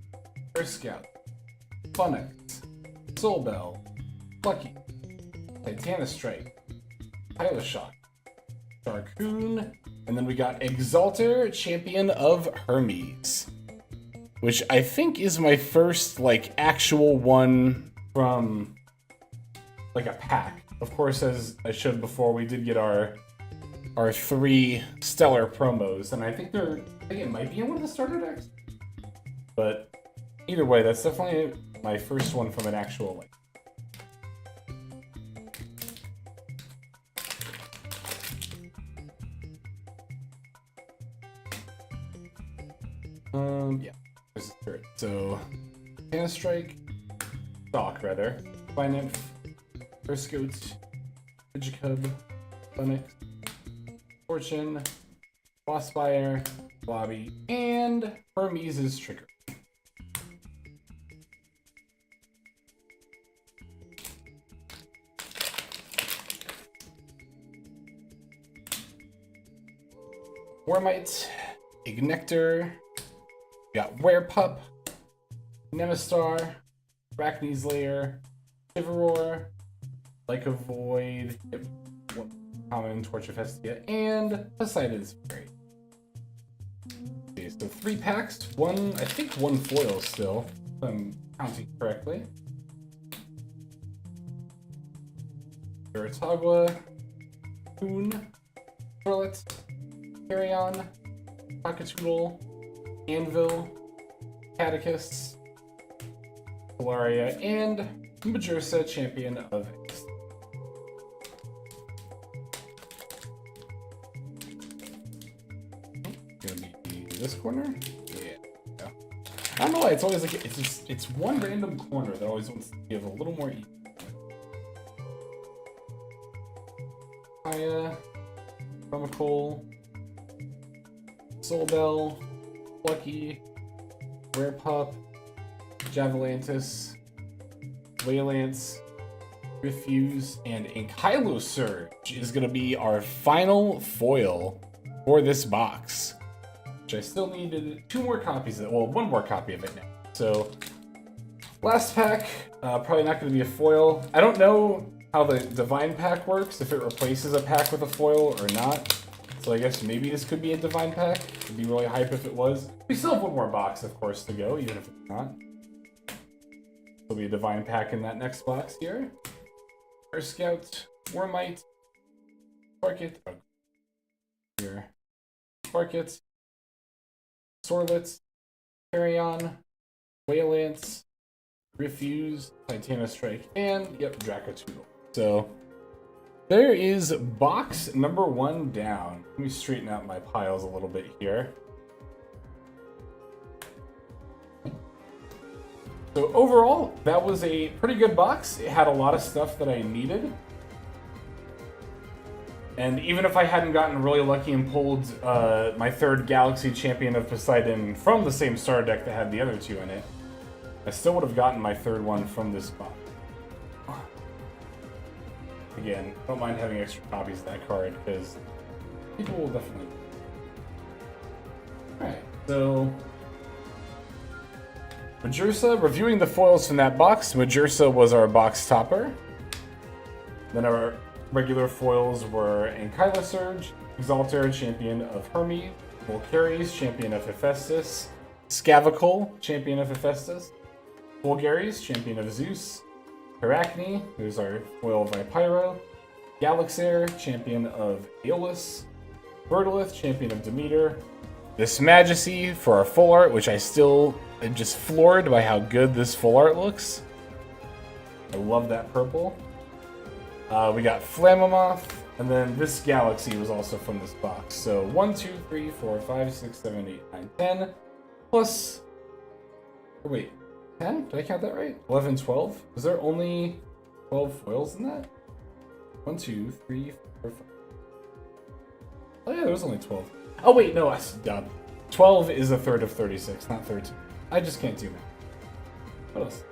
Air Scout, Phonics, Soul Bell, Lucky, Titana Strike, Kylo Shock, Sharkoon, and then we got Exalter, Champion of Hermes. which I think is my first like actual one from like a pack. Of course, as I showed before, we did get our 3 stellar promos, and I think it might be in one of the starter decks. But either way, that's definitely my first one from an actual like. Yeah. There's the third. So, Tana Strike, Stalk rather, Nymph, Urskoot, Digicub, Phoenix, Fortune, Bossfire, Blobby, and Hermes' Trigger. Warmite, Ignector, we got Werepup, Nemastar, Arachne's Lair, Shiveror, Like a Void, Common, Torch of Hestia, and Poseidon's Fury. Okay, so 3 packs, I think one foil still, if I'm counting correctly. Veritagua, Poon, Charlotte, Carrion, Cockatoodle, Anvil, Catechus, Polaria, and Majursa, Champion of X. Gonna be this corner? Yeah. I don't know why it's always like it's one random corner that always wants to give a little more easy. Aya, Chromical, Soul Bell, Lucky, Werepup, Javalantis, Waylance, Refuse, and Ankylo Surge is going to be our final foil for this box. Which I still needed 2 more copies of it. Well, 1 more copy of it now. So, last pack, probably not going to be a foil. I don't know how the Divine Pack works, if it replaces a pack with a foil or not. So I guess maybe this could be a Divine Pack. It'd be really hype if it was. We still have 1 more box, of course, to go, even if it's not. There'll be a Divine Pack in that next box here. Air Scout, Warmite, Sparkit, here, Sparkit, Sorlet, Carrion, Waylance, Refuse, Titana Strike, and yep, Dracotoodle. So there is box number 1 down. Let me straighten out my piles a little bit here. So overall, that was a pretty good box. It had a lot of stuff that I needed. And even if I hadn't gotten really lucky and pulled my 3rd Galaxy Champion of Poseidon from the same starter deck that had the other 2 in it, I still would have gotten my 3rd one from this box. Again, don't mind having extra copies of that card, because people will definitely... Alright, so... Majursa, reviewing the foils from that box, Majursa was our box topper. Then our regular foils were Ankylo Surge, Exalter, Champion of Hermes, Volcaries, Champion of Hephaestus, Scavicle, Champion of Hephaestus, Vulgaris, Champion of Zeus, Arachne, who's our foil Vipyro, Galaxair, Champion of Aeolus, Bertolith, Champion of Demeter, this Majesty for our full art, which I still am just floored by how good this full art looks. I love that purple. We got Flammomoth, and then this Galaxy was also from this box. So 1, 2, 3, 4, 5, 6, 7, 8, 9, 10, plus... Oh, wait, 10? Did I count that right? 11, 12? Was there only 12 foils in that? 1, 2, 3, 4, 5. Oh yeah, there was only 12. Oh wait, no, that's dumb. 12 is a third of 36, not 13. I just can't do that. What else?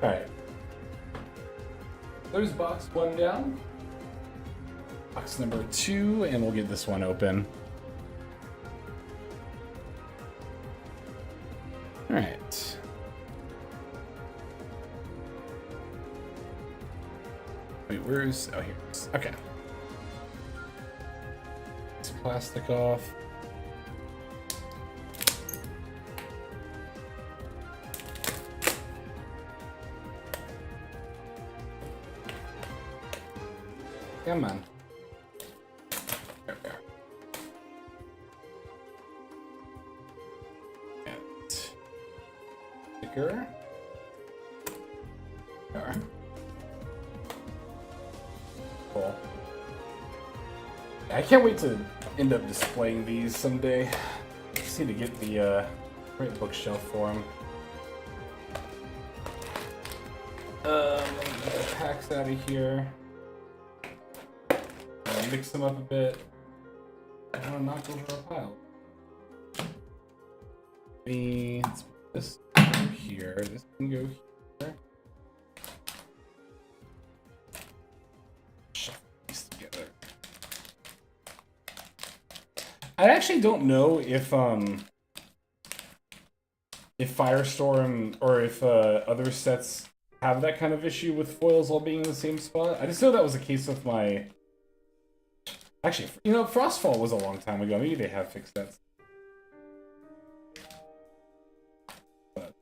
Alright. There's box 1 down. Box number 2, and we'll get this one open. Alright. Wait, where's... Oh, here it is. Okay. This plastic off. Come on. There we are. And sticker. There. Cool. I can't wait to end up displaying these someday. Just need to get the right bookshelf for them. Let me get the packs out of here. Mix them up a bit. I don't want to knock over a pile. Let's put this over here. This can go here. Shuffle these together. I actually don't know if Firestorm or if other sets have that kind of issue with foils all being in the same spot. I just know that was the case with my... Actually, you know, Frostfall was a long time ago. Maybe they have fixed that. But...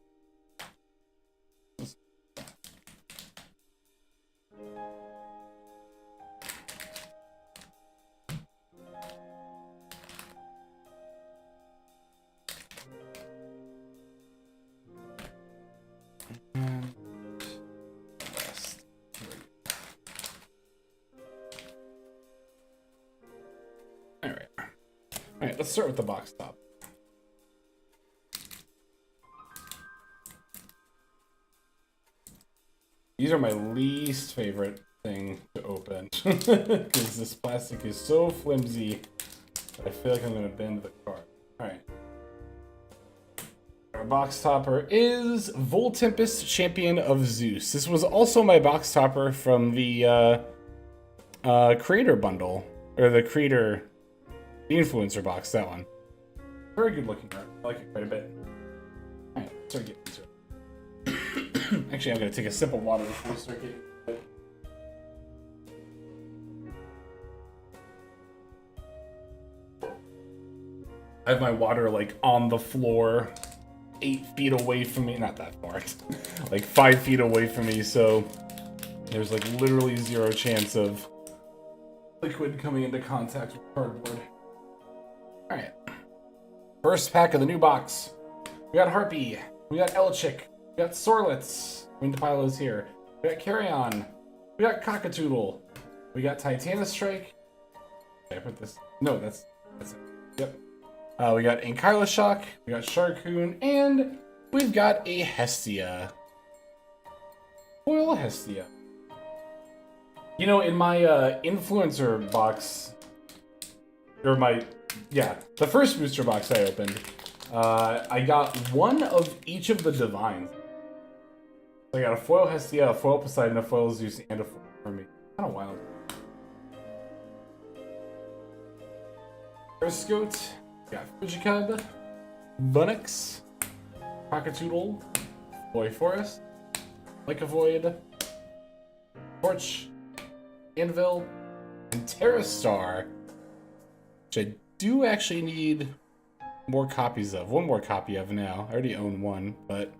Alright, let's start with the box top. These are my least favorite thing to open because this plastic is so flimsy that I feel like I'm going to bend the card. Alright. Our box topper is Voltempest, Champion of Zeus. This was also my box topper from the Creator Bundle, or the Creator... The Influencer box, that one. Very good looking card. I like it quite a bit. Alright, let's start getting into it. Actually, I'm going to take a sip of water before we start getting into it. I have my water, like, on the floor, 8 feet away from me. Not that far. Like, 5 feet away from me, so there's, like, literally zero chance of liquid coming into contact with cardboard. Alright. First pack of the new box. We got Harpy. We got Elchik. We got Sorlitz. Windpilo's here. We got Carrion. We got Cockatoodle. We got Titanostrike. Did I put this? No, that's it. Yep. We got Ankyloshock. We got Sharkoon. And we've got a Hestia. Foil Hestia. You know, in my influencer box, or my... Yeah, the first booster box I opened, I got one of each of the Divines. So I got a foil Hestia, a foil Poseidon, a foil Zeus, and a foil Hermes. Kind of wild. First Goat, got Fujicub, Bunnix, Cockatoodle, Boy Forest, Lycavoid, Torch, Anvil, and Terrastar, which I do actually need more copies of. One more copy of now. I already own one, but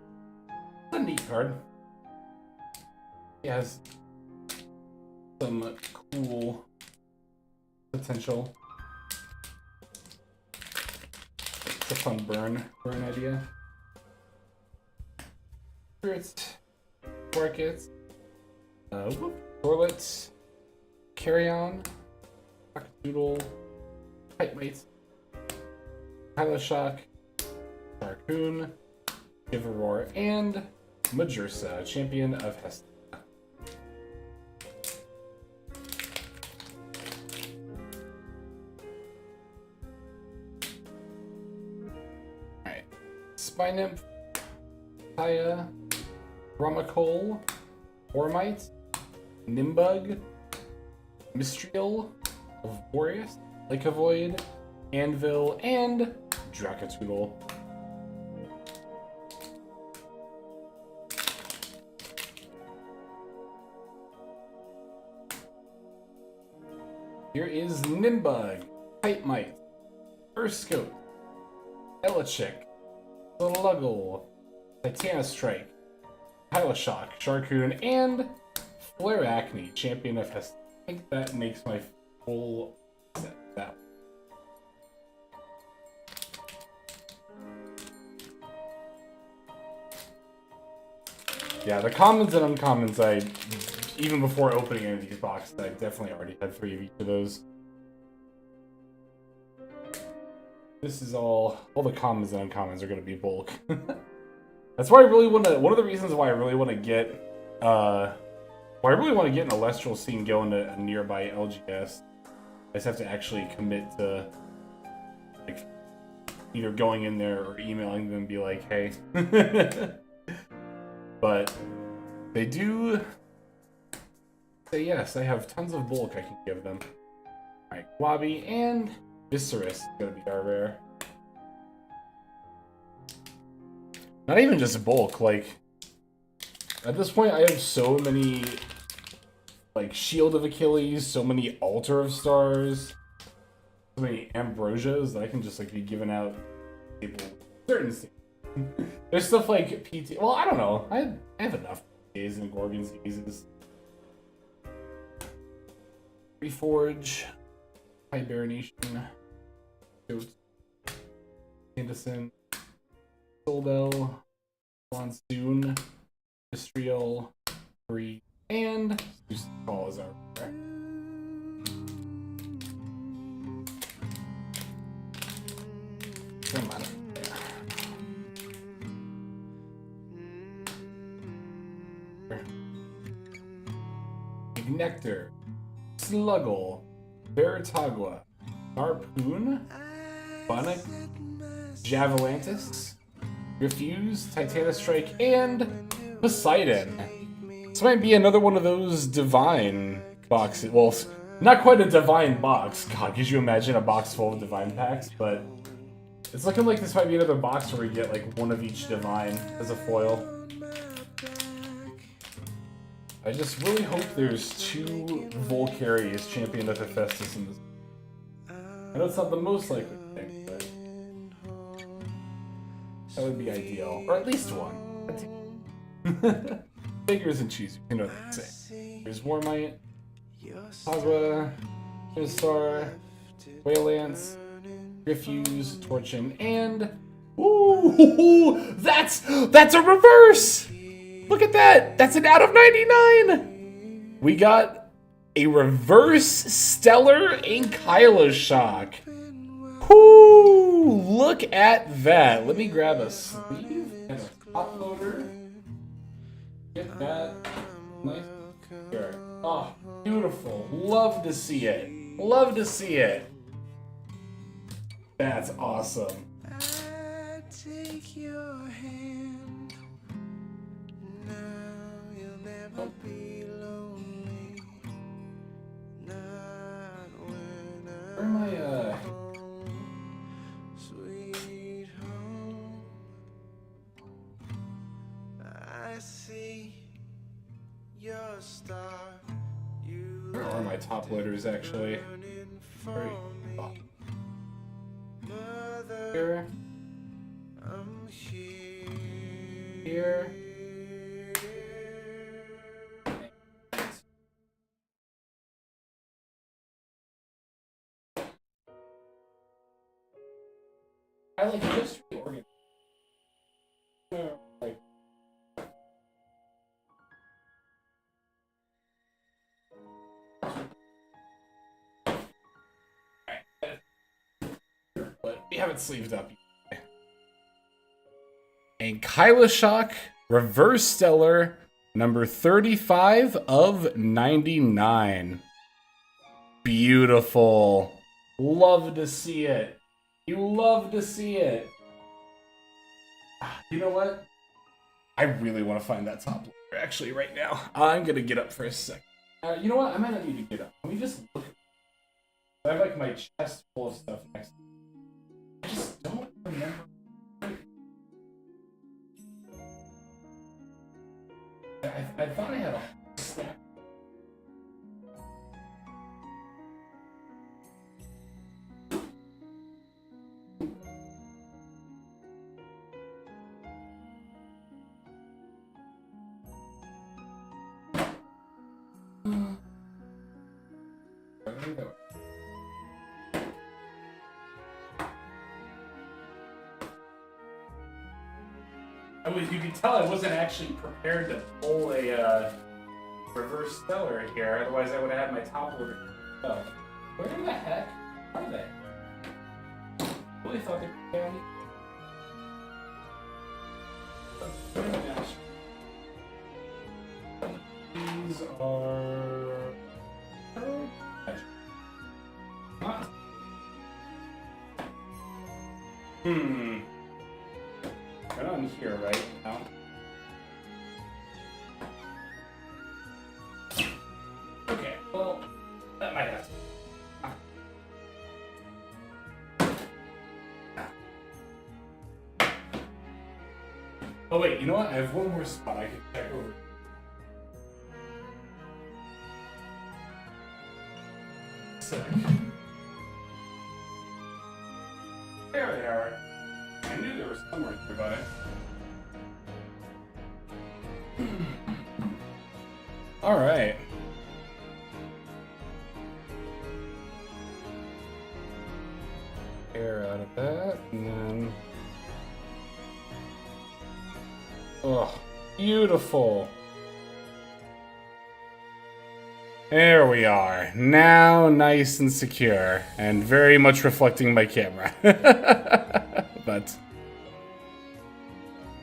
it's a neat card. It has some cool potential. It's a fun burn idea. Spirits, Orchids, Torlitz, Carrion, Cockatoodle, Tightmates, Hyloshock, Sharkoon, Giveror, and Majursa, Champion of Hestia. Alright. Spynymph, Taya, Bromacole, Ormite, Nimbug, Mistral of Boreas, Lycavoid, Anvil, and Dracatoodle. Here is Nimbug, Tightmite, Urscope, Elchik, Sluggle, Titanostrike, Hyloshock, Sharkoon, and Flaracne, Champion of Hestia. think that makes my full set that way. Yeah, the commons and uncommons, even before opening any of these boxes, I definitely already had 3 of each of those. This is all the commons and uncommons are going to be bulk. That's why I really want to, one of the reasons why I really want to get, an Celestial Scene going to a nearby LGS. I just have to actually commit to, like, either going in there or emailing them and be like, hey. But they do say yes, I have tons of bulk I can give them. Alright, Wabi and Viscerus is gonna be our rare. Not even just bulk, like, at this point I have so many, like, Shield of Achilles, so many Altar of Stars, so many Ambrosias that I can just, like, be giving out to people certain things. There's stuff like PT. Well, I don't know. I have enough PTAs and Gorgon diseases. Reforge, Hibernation, Goat, Anderson, Soldel, Monsoon, Mistriel, Bree, and Zeus Call is our rare. Come on. Nectar, Sluggle, Veritagua, Harpoon, Bunnock, Javalantis, Refuse, Titanostrike, and Poseidon. This might be another one of those divine boxes. Well, not quite a divine box. God, could you imagine a box full of divine packs? But it's looking like this might be another box where we get like one of each divine as a foil. I just really hope there's 2 Volcaries Champion of Hephaestus in this. I know it's not the most likely thing, but that would be ideal. Or at least one. Figures and cheese, you know what I'm saying. There's Warmite, Hazra, Minosaur, Whalance, Refuse, Torchin, and... Ooh! That's a reverse! Look at that! That's an out of 99! We got a reverse Stellar Ankyloshock. Whoo! Look at that. Let me grab a sleeve and a top loader. Get that. Nice. Here. Oh, beautiful. Love to see it. Love to see it. That's awesome. I take your hand. Now you'll never be lonely. Not when Where am I, sweet home. I see your star. Where are my top loaders, actually? Very here. Here. I like just reorganize. Like, but we haven't sleeved up yet. Ankyloshock Reverse Stellar number 35 of 99. Beautiful. Love to see it. You love to see it. You know what? I really want to find that top loader actually right now. I'm gonna get up for a second. You know what? I might not need to get up. Let me just look. I have like my chest full of stuff next to me. I just don't remember. I thought I had a stack. think that you can tell I wasn't actually prepared to pull a reverse stellar here, otherwise I would have had my top loader. Oh. Where the heck are they? I really thought they were down. These are... Not. Right on here, right now. Okay, well, that might have to. Oh wait, you know what? I have one more spot I can check over. There they are. I knew there was somewhere nearby. All right. Air out of that, and then. Oh, beautiful. There we are. Now nice and secure, and very much reflecting my camera. But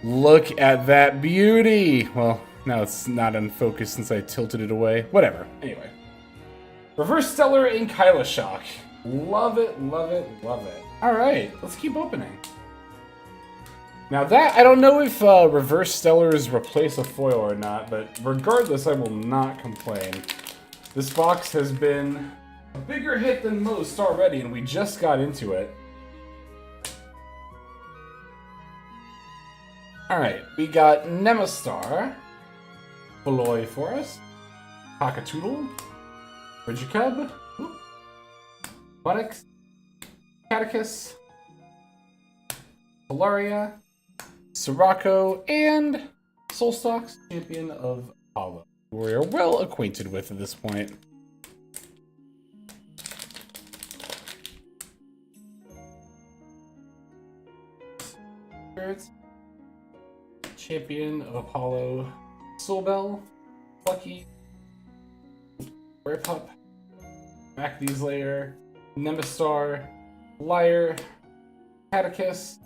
look at that beauty. Well, now it's not in focus since I tilted it away. Whatever. Anyway. Reverse Stellar in Kyla Shock. Love it, love it, love it. Alright, let's keep opening. Now that, I don't know if Reverse Stellars replace a foil or not, but regardless, I will not complain. This box has been a bigger hit than most already, and we just got into it. Alright, we got Nemastar, Beloy Forest, Cockatoodle, Brigicub, Buttocks, Catechus, Polaria, Sirocco, and Soulstalks, Champion of Apollo, who we are well acquainted with at this point. Spirits, Champion of Apollo, Soulbell, Plucky, Werepup, Macadie's Lair, Nemastar, Liar, Catechus,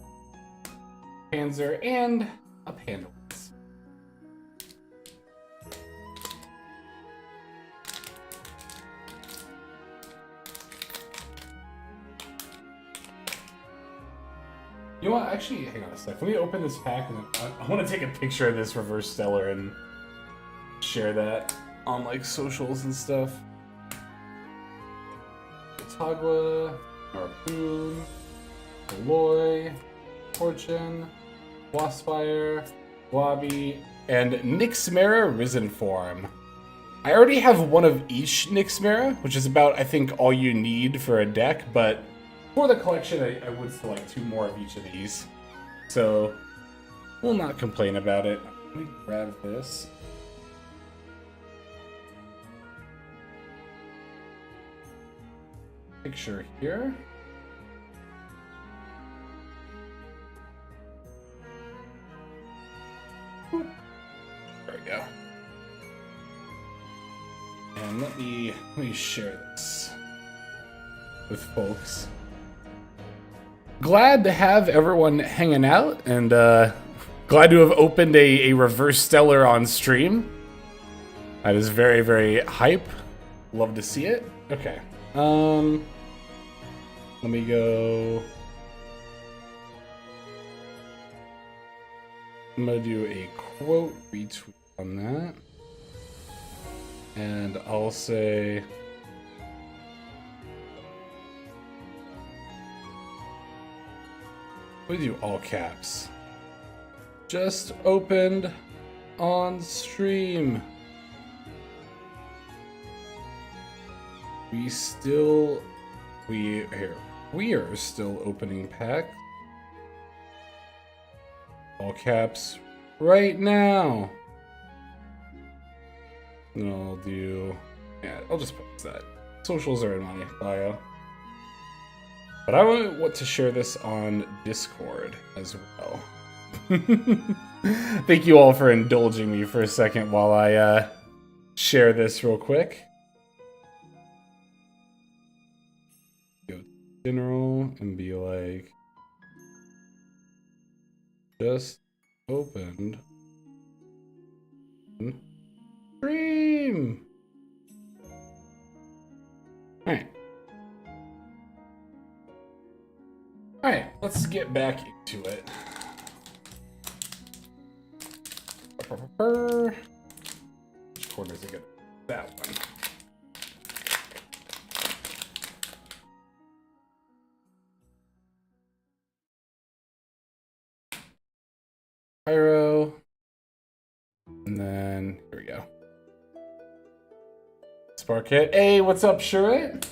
Panzer, and a Panda. You know what? Actually, hang on a sec. Let me open this pack, and I want to take a picture of this Reverse Stellar and share that on like socials and stuff. Tagua, Harpoon, Aloy, Fortune, Waspire, Wabi, and Nyxmera Risen Form. I already have one of each Nyxmera, which is about, I think, all you need for a deck, but for the collection, I would select 2 more of each of these. So, we'll not complain about it. Let me grab this. Picture here. There we go. And let me share this with folks. Glad to have everyone hanging out, and glad to have opened a Reverse Stellar on stream. That is very, very hype. Love to see it. Okay. Let me go. I'm gonna do a quote retweet on that. And I'll say, we do all caps. Just opened on stream. We are still opening packs. All caps right now. And I'll do, yeah, I'll just post that. socials are in my bio. But I want to share this on Discord as well. Thank you all for indulging me for a second while I share this real quick. Go to general and be like, just opened stream. Alright. Alright, let's get back into it. Which corner is it good? That one. Pyro. And then, here we go. Spark hit. Hey, what's up, Shurit?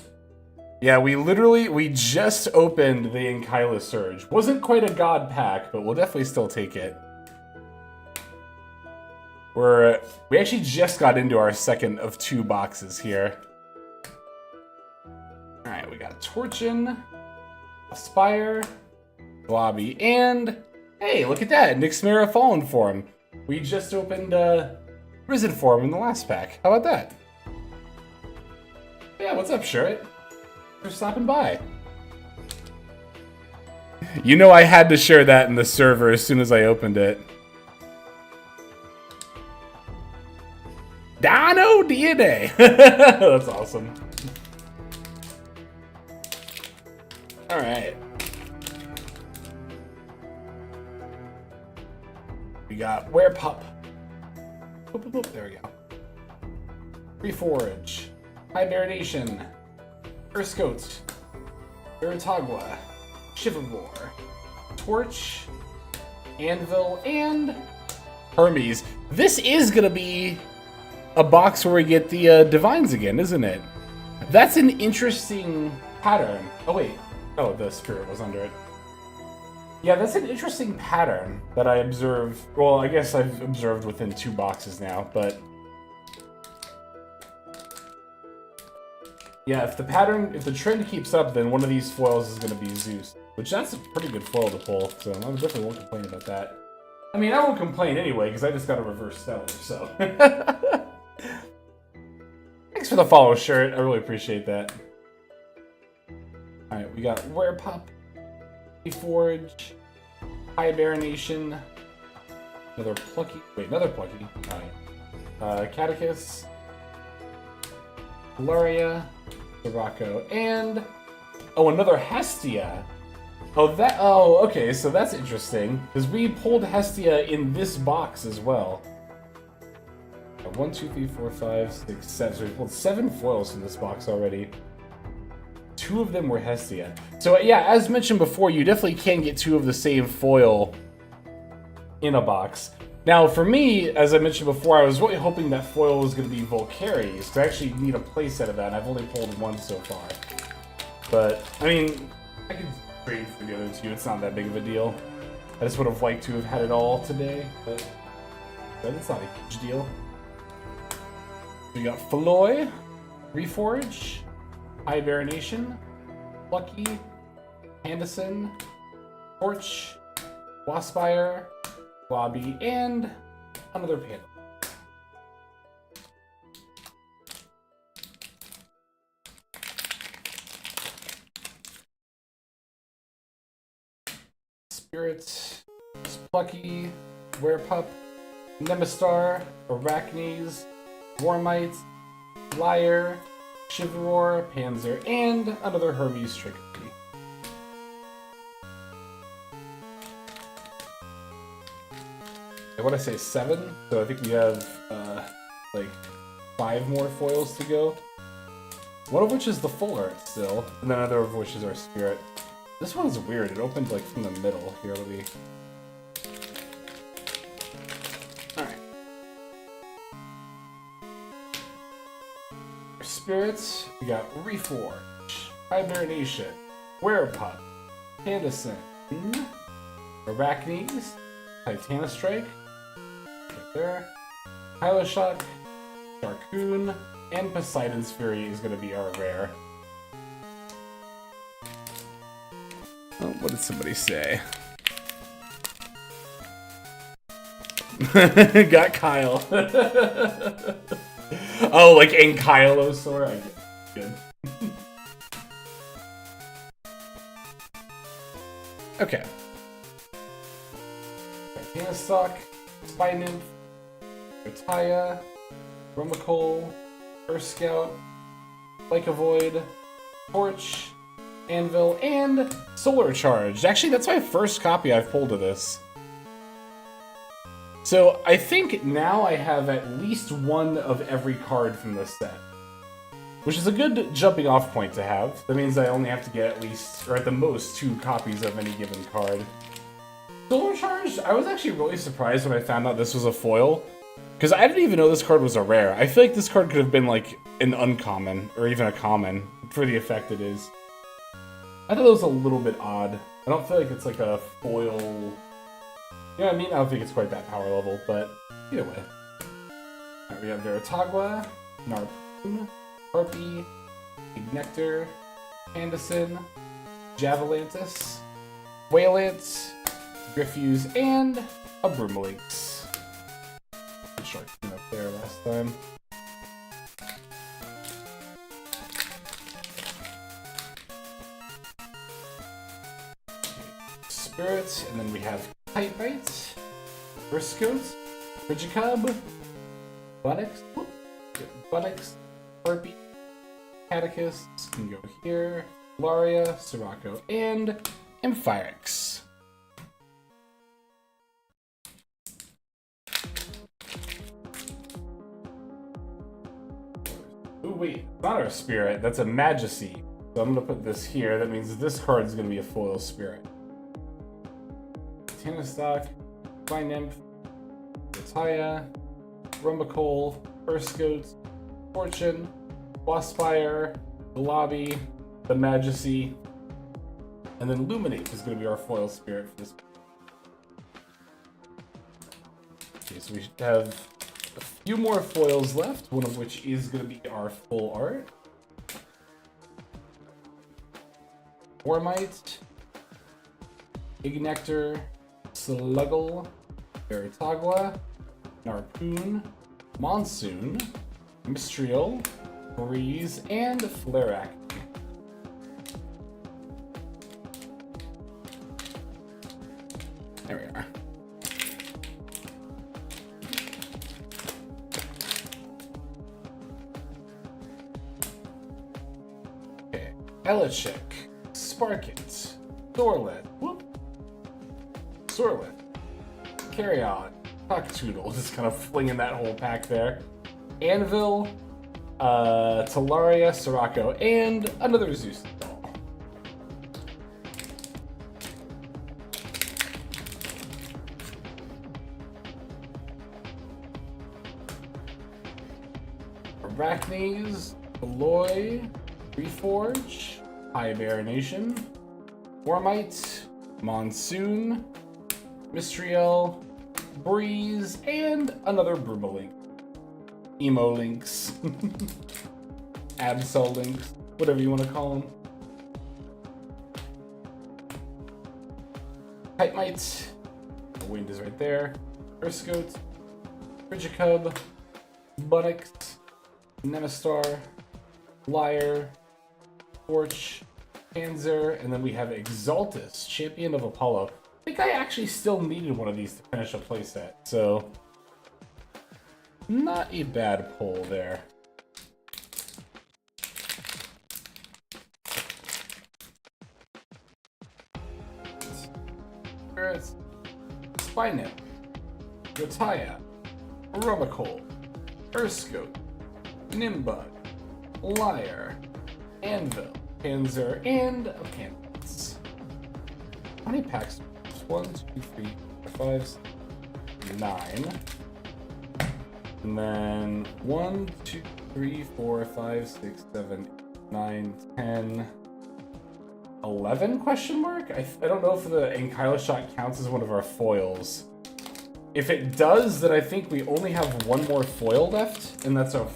Yeah, we just opened the Ankyla Surge. Wasn't quite a god pack, but we'll definitely still take it. We actually just got into our second of 2 boxes here. Alright, we got Torchin, Aspire, Globby, and hey, look at that, Nixmera Fallen Form. We just opened Risen Form in the last pack. How about that? Yeah, what's up, Shirt? For stopping by. You know I had to share that in the server as soon as I opened it. Dino DNA! That's awesome. Alright. We got Werepup. Boop, boop, boop. There we go. Reforge. Hibernation. Urskote. Veritagua. Shiverboar. Torch. Anvil. And Hermes. This is gonna be a box where we get the Divines again, isn't it? That's an interesting pattern. Oh, wait. Oh, the Spirit was under it. Yeah, that's an interesting pattern that I observe. Well, I guess I've observed within 2 boxes now, but yeah, if the trend keeps up, then one of these foils is going to be Zeus, which that's a pretty good foil to pull, so I definitely won't complain about that. I mean, I won't complain anyway, because I just got a reverse stellar, so. Thanks for the follow, Shirt. I really appreciate that. Alright, we got Werepup, Forge, Hibernation, another Plucky. Wait, another Plucky. Alright. Catechus, Luria, Sirocco, and oh, another Hestia. Oh, okay, so that's interesting because we pulled Hestia in this box as well. 1, 2, 3, 4, 5, 6, 7. So we pulled 7 foils from this box already. 2 of them were Hestia. So yeah, as mentioned before, you definitely can get 2 of the same foil in a box. Now, for me, as I mentioned before, I was really hoping that foil was going to be Volcaries, because I actually need a playset of that, and I've only pulled 1 so far. But, I mean, I could trade for the other 2. It's not that big of a deal. I just would have liked to have had it all today, but it's not a huge deal. We got Feloy, Reforge, Hibernation, Plucky, Anderson, Torch, Waspire, Globby, and another Panda. Spirit, Plucky, Werepup, Nemastar, Arachnes, Warmite, Liar, Chivalror, Panzer, and another Hermes Trickery. What did I say, 7? So I think we have like 5 more foils to go. One of which is the full art still, and then another of which is our Spirit. This one's weird. It opened like from the middle. Here, let me. Alright. Spirits, we got Reforge, Hibernation, Werepup, Anderson, Arachnes, Titanostrike, right there, Hyloshock, Darkoon, and Poseidon's Fury is going to be our rare. Oh, what did somebody say? Got Kyle. Oh, like Ankylosaur? I get it. Good. Okay. Titanostalk, Spy Nymph, Rotaya, Rumacole, Earth Scout, Lycavoid, Torch, Anvil, and Solar Charge. Actually, that's my first copy I've pulled of this. So I think now I have at least one of every card from this set, which is a good jumping off point to have. That means I only have to get at least, or at the most, 2 copies of any given card. Solar Charge, I was actually really surprised when I found out this was a foil, because I didn't even know this card was a rare. I feel like this card could have been like an uncommon, or even a common, for the effect it is. I thought it was a little bit odd. I don't feel like it's like a foil... You know what I mean? I don't think it's quite that power level, but either way. Alright, we have Veritagua, Narpoon, Harpy, Ignector, Pandison, Javalantis, Waylant, Griffuse, and a Broomalinx. Shark came up there last time. Spirits, and then we have Kite Bite, Briscoes, Frigicub, Buttocks, Harpy, Catechus can go here, Laria, Sirocco, and Amphyrex. Ooh, wait, not our spirit, that's a Majesty. So I'm gonna put this here, that means this card is gonna be a foil spirit. Titanostalk, Spy Nymph, Rotaya, Rumacole, Urskote, Fortune, Waspire, Glabi, the Majesty, and then Luminate is going to be our foil spirit for this. Okay, so we should have a few more foils left, one of which is going to be our full art. Warmite, Ignector, Sluggle, Veritagua, Narpoon, Monsoon, Mistrial, Breeze, and Flareac. There we are. Okay, Elichick, Sparkit, Thorlet, Sorlet, Carry On, Cockatoodle, just kind of flinging that whole pack there. Anvil, Talaria, Sirocco, and another Zeus doll. Arachnes, Aloy, Reforge, Hibernation, Warmite, Monsoon, Mistriel, Breeze, and another Broomalinx. Emo-links. Absolinks. Whatever you want to call them. Titemite. The wind is right there. Urskote. Frigicub. Buttocks. Nemastar. Liar. Torch. Panzer. And then we have Exaltus, Champion of Apollo. I think I actually still needed one of these to finish a playset, so not a bad pull there. Spirits, Spy Nymph, Rotaya, Rumacole, Urskote, Nimbug, Liar, Anvil, Panzer, and a Pandas. How many packs? 1, 2, 3, 4, 5, 6, 9. And then 1, 2, 3, 4, 5, 6, 7, 8, 9, 10, 11 question mark? I don't know if the Ankylosaur counts as one of our foils. If it does, then I think we only have one more foil left, and that's our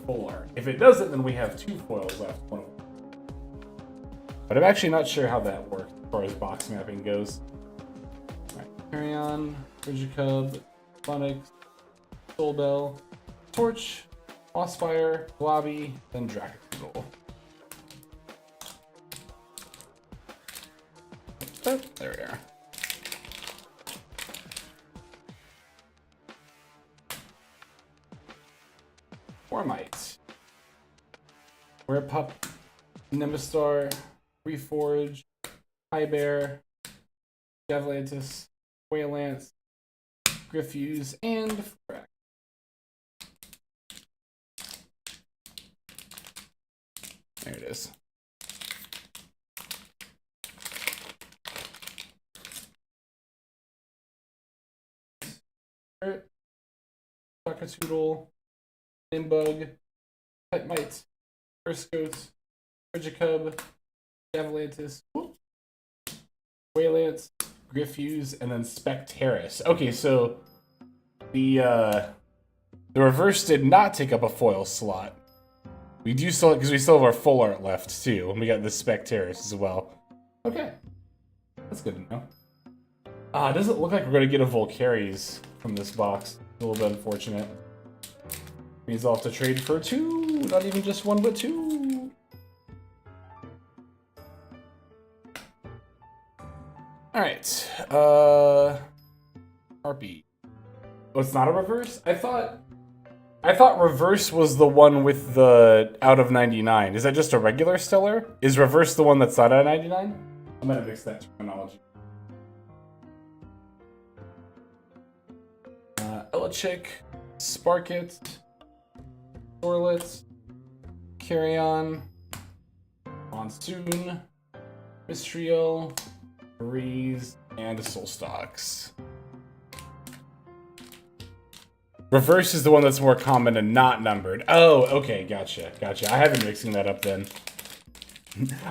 full art. If it doesn't, then we have 2 foils left. But I'm actually not sure how that works as far as box mapping goes. Alright, Carry On, Frigicub, Phonix, Soulbell, Torch, Mossfire, Globby, then Dracodoodle. Oh, there we are. Formite. Pup, Nimbustar, Reforge, High Bear, Javlantis, Wailance, Griffuse, and Frack. There it is. Dracodoodle, Nimbug, Petmite, Urskote, Frigicub, Javlantis, Wailance, Griffuse, and then Spectaris. Okay, so the reverse did not take up a foil slot. We do still, because we still have our full art left too, and we got the Spectaris as well. Okay, that's good to know. It doesn't look like we're gonna get a Volcaries from this box. A little bit unfortunate. Means I'll have to trade for 2, not even just 1, but 2. Alright, RP. Oh, it's not a reverse? I thought reverse was the one with the out of 99. Is that just a regular stellar? Is reverse the one that's not out of 99? I'm gonna mix that terminology. Elichick, Sparkit, Storlet, Carry On, Monsoon, Mistral, Breeze, and Soulstocks. Reverse is the one that's more common and not numbered. Oh, okay, gotcha. I have been mixing that up then.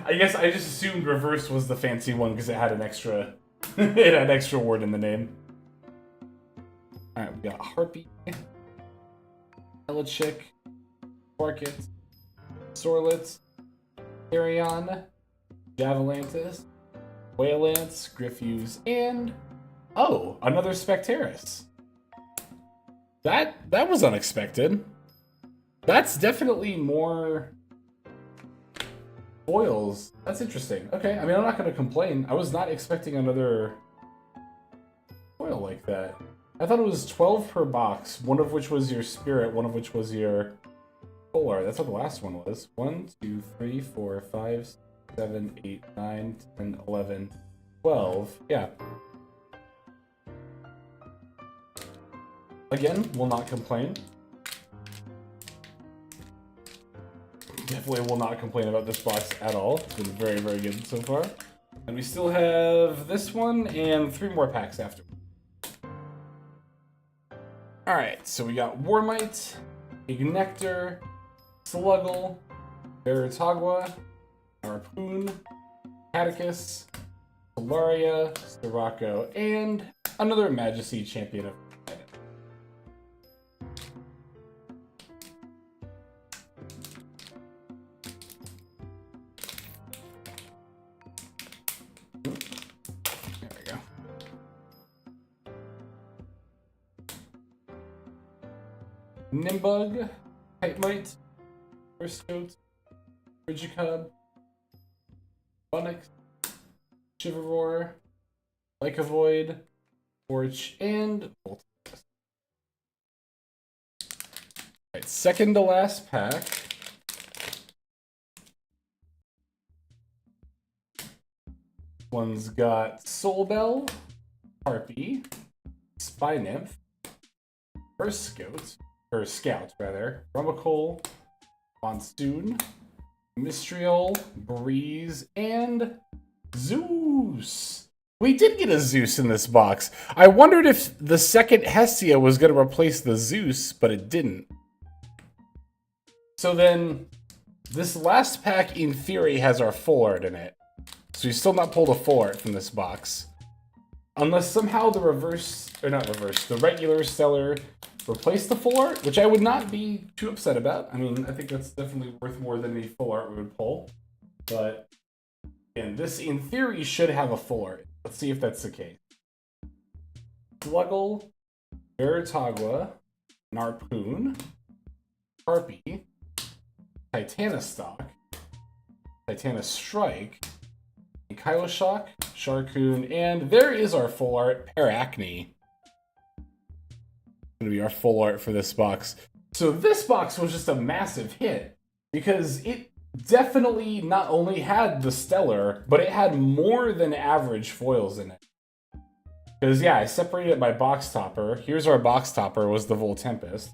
I guess I just assumed reverse was the fancy one because it had an extra it had extra word in the name. Alright, we got Harpy, Elichick, Sparkit, Sorlet, Carry On, Javlantis, Wailance, Griffuse, and another Spectaris. That was unexpected. That's definitely more foils. That's interesting. Okay, I mean, I'm not going to complain. I was not expecting another foil like that. I thought it was 12 per box, one of which was your spirit, one of which was your full art. That's what the last one was. 1, 2, 3, 4, 5, 7, 8, 9, 10, 11, 12. Yeah. Again, will not complain. Definitely will not complain about this box at all. It's been very, very good so far. And we still have this one and 3 more packs after. Alright, so we got Warmite, Ignector, Sluggle, Veritagua, Harpoon, Catechus, Solaria, Sirocco, and another Majesty Champion of Nimbug, Petmite, Urskote, Frigicub, Phonix, Shiverroar, Lycavoid, Torch, and Voltes. Alright, second to last pack. One's got Soulbell, Harpy, Spy Nymph, Urskote, or Scout, rather, Rummacoal, Monsoon, Mistral, Breeze, and Zeus. We did get a Zeus in this box. I wondered if the second Hestia was going to replace the Zeus, but it didn't. So then, this last pack, in theory, has our full art in it. So we still not pulled a full art from this box. Unless somehow the reverse, or not reverse, the regular stellar replaced the full art, which I would not be too upset about. I mean, I think that's definitely worth more than the full art we would pull. But, again, this in theory should have a full art. Let's see if that's the case. Sluggle, Veritagua, Narpoon, Harpy, Titanostock, Titanostrike, Kyloshock, Sharkoon, and there is our full art, Paracne. Gonna be our full art for this box. So this box was just a massive hit because it definitely not only had the stellar, but it had more than average foils in it. Because yeah, I separated it by box topper. Here's our box topper was the Voltempest.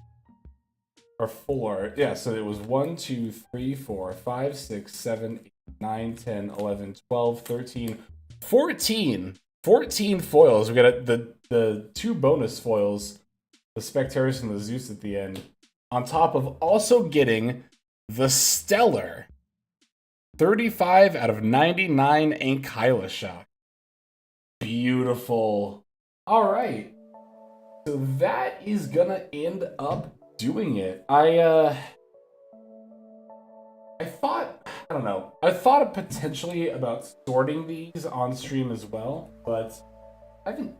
Our full art. Yeah, so it was 1, 2, 3, 4, 5, 6, 7, 8, 9, 10, 11, 12, 13, 14. 14 foils. We got the 2 bonus foils, the Spectaris and the Zeus at the end, on top of also getting the stellar 35 out of 99 Ankyloshock. Beautiful. All right. So that is gonna end up doing it. I thought, I don't know. I thought potentially about sorting these on stream as well, but I haven't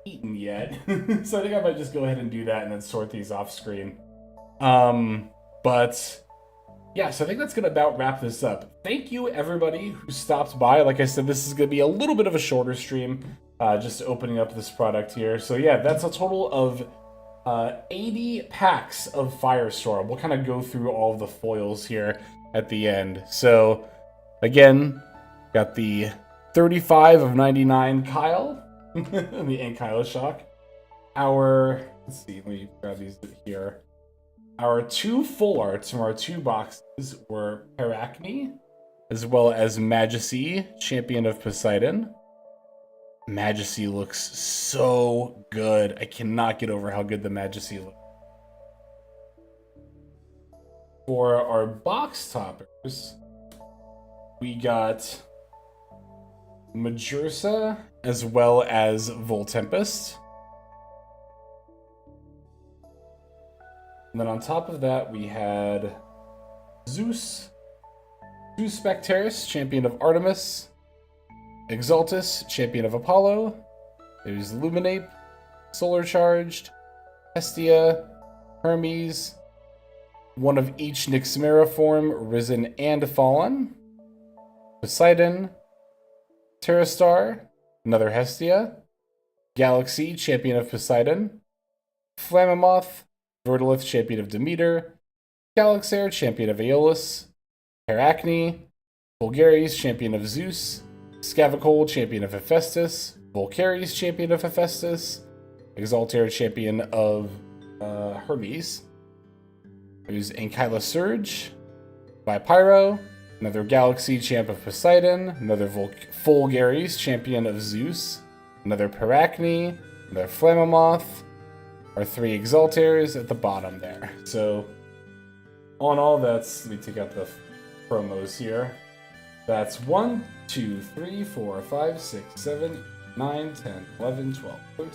eaten yet. So I think I might just go ahead and do that and then sort these off screen. But yeah, so I think that's gonna about wrap this up. Thank you everybody who stopped by. Like I said, this is gonna be a little bit of a shorter stream, just opening up this product here. So yeah, that's a total of 80 packs of Firestorm. We'll kind of go through all of the foils here at the end. So again, got the 35 of 99 Kyle, the Ankyloshock. Let's see, let me grab these here. Our 2 full arts from our 2 boxes were Paracne, as well as Majesty, Champion of Poseidon. Majesty looks so good. I cannot get over how good the Majesty looks. For our box toppers, we got Majursa as well as Voltempest. And then on top of that, we had Zeus Spectaris, Champion of Artemis, Exaltus, Champion of Apollo. There's Luminape, Solar Charged, Hestia, Hermes, one of each Nyxmera form, Risen and Fallen, Poseidon, Terrastar, another Hestia, Galaxy, Champion of Poseidon, Flammoth, Verdolith, Champion of Demeter, Galaxair, Champion of Aeolus, Paracne, Vulgaris, Champion of Zeus, Scavacol, Champion of Hephaestus, Volcaris, Champion of Hephaestus, Exaltair, Champion of Hermes. There's Ankylosurge, Vipyro, another Galaxy, Champ of Poseidon, another Vulgaris, Champion of Zeus, another Paracne, another Flammoth, our 3 Exaltairs at the bottom there. So, all in all, let me take out the promos here. That's 1, 2, 3, 4, 5, 6, 7, 9, 10, 11, 12, 13,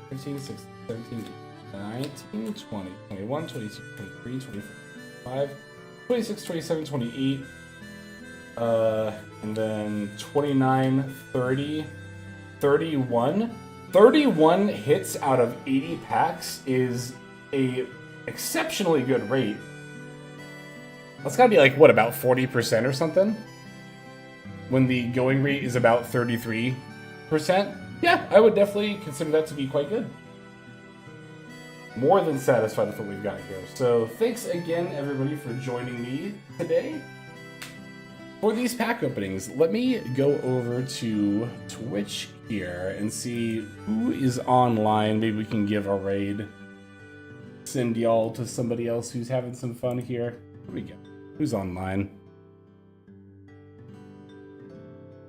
15, 16, 17, 18, 19, 20, 21, 22, 23, 24, 25, 26, 27, 28, and then 29, 30, 31. 31 hits out of 80 packs is a exceptionally good rate. That's gotta be like, what, about 40% or something? When the going rate is about 33%? Yeah, I would definitely consider that to be quite good. More than satisfied with what we've got here. So thanks again, everybody, for joining me today. For these pack openings, let me go over to Twitch here and see who is online. Maybe we can give a raid. Send y'all to somebody else who's having some fun here. Here we go. Who's online?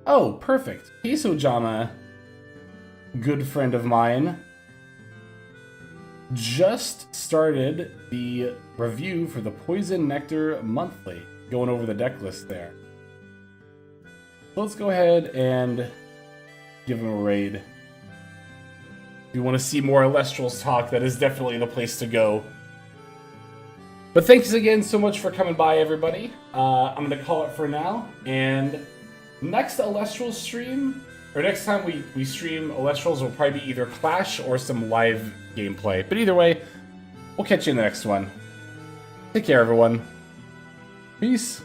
Oh, perfect. Kesojama, good friend of mine, just started the review for the Poison Nectar Monthly, going over the deck list there. Let's go ahead and give him a raid. If you want to see more Alestrals talk, that is definitely the place to go. But thanks again so much for coming by, everybody. I'm going to call it for now. And next Alestral stream, or next time we stream Alestrals, will probably be either Clash or some live gameplay. But either way, we'll catch you in the next one. Take care, everyone. Peace.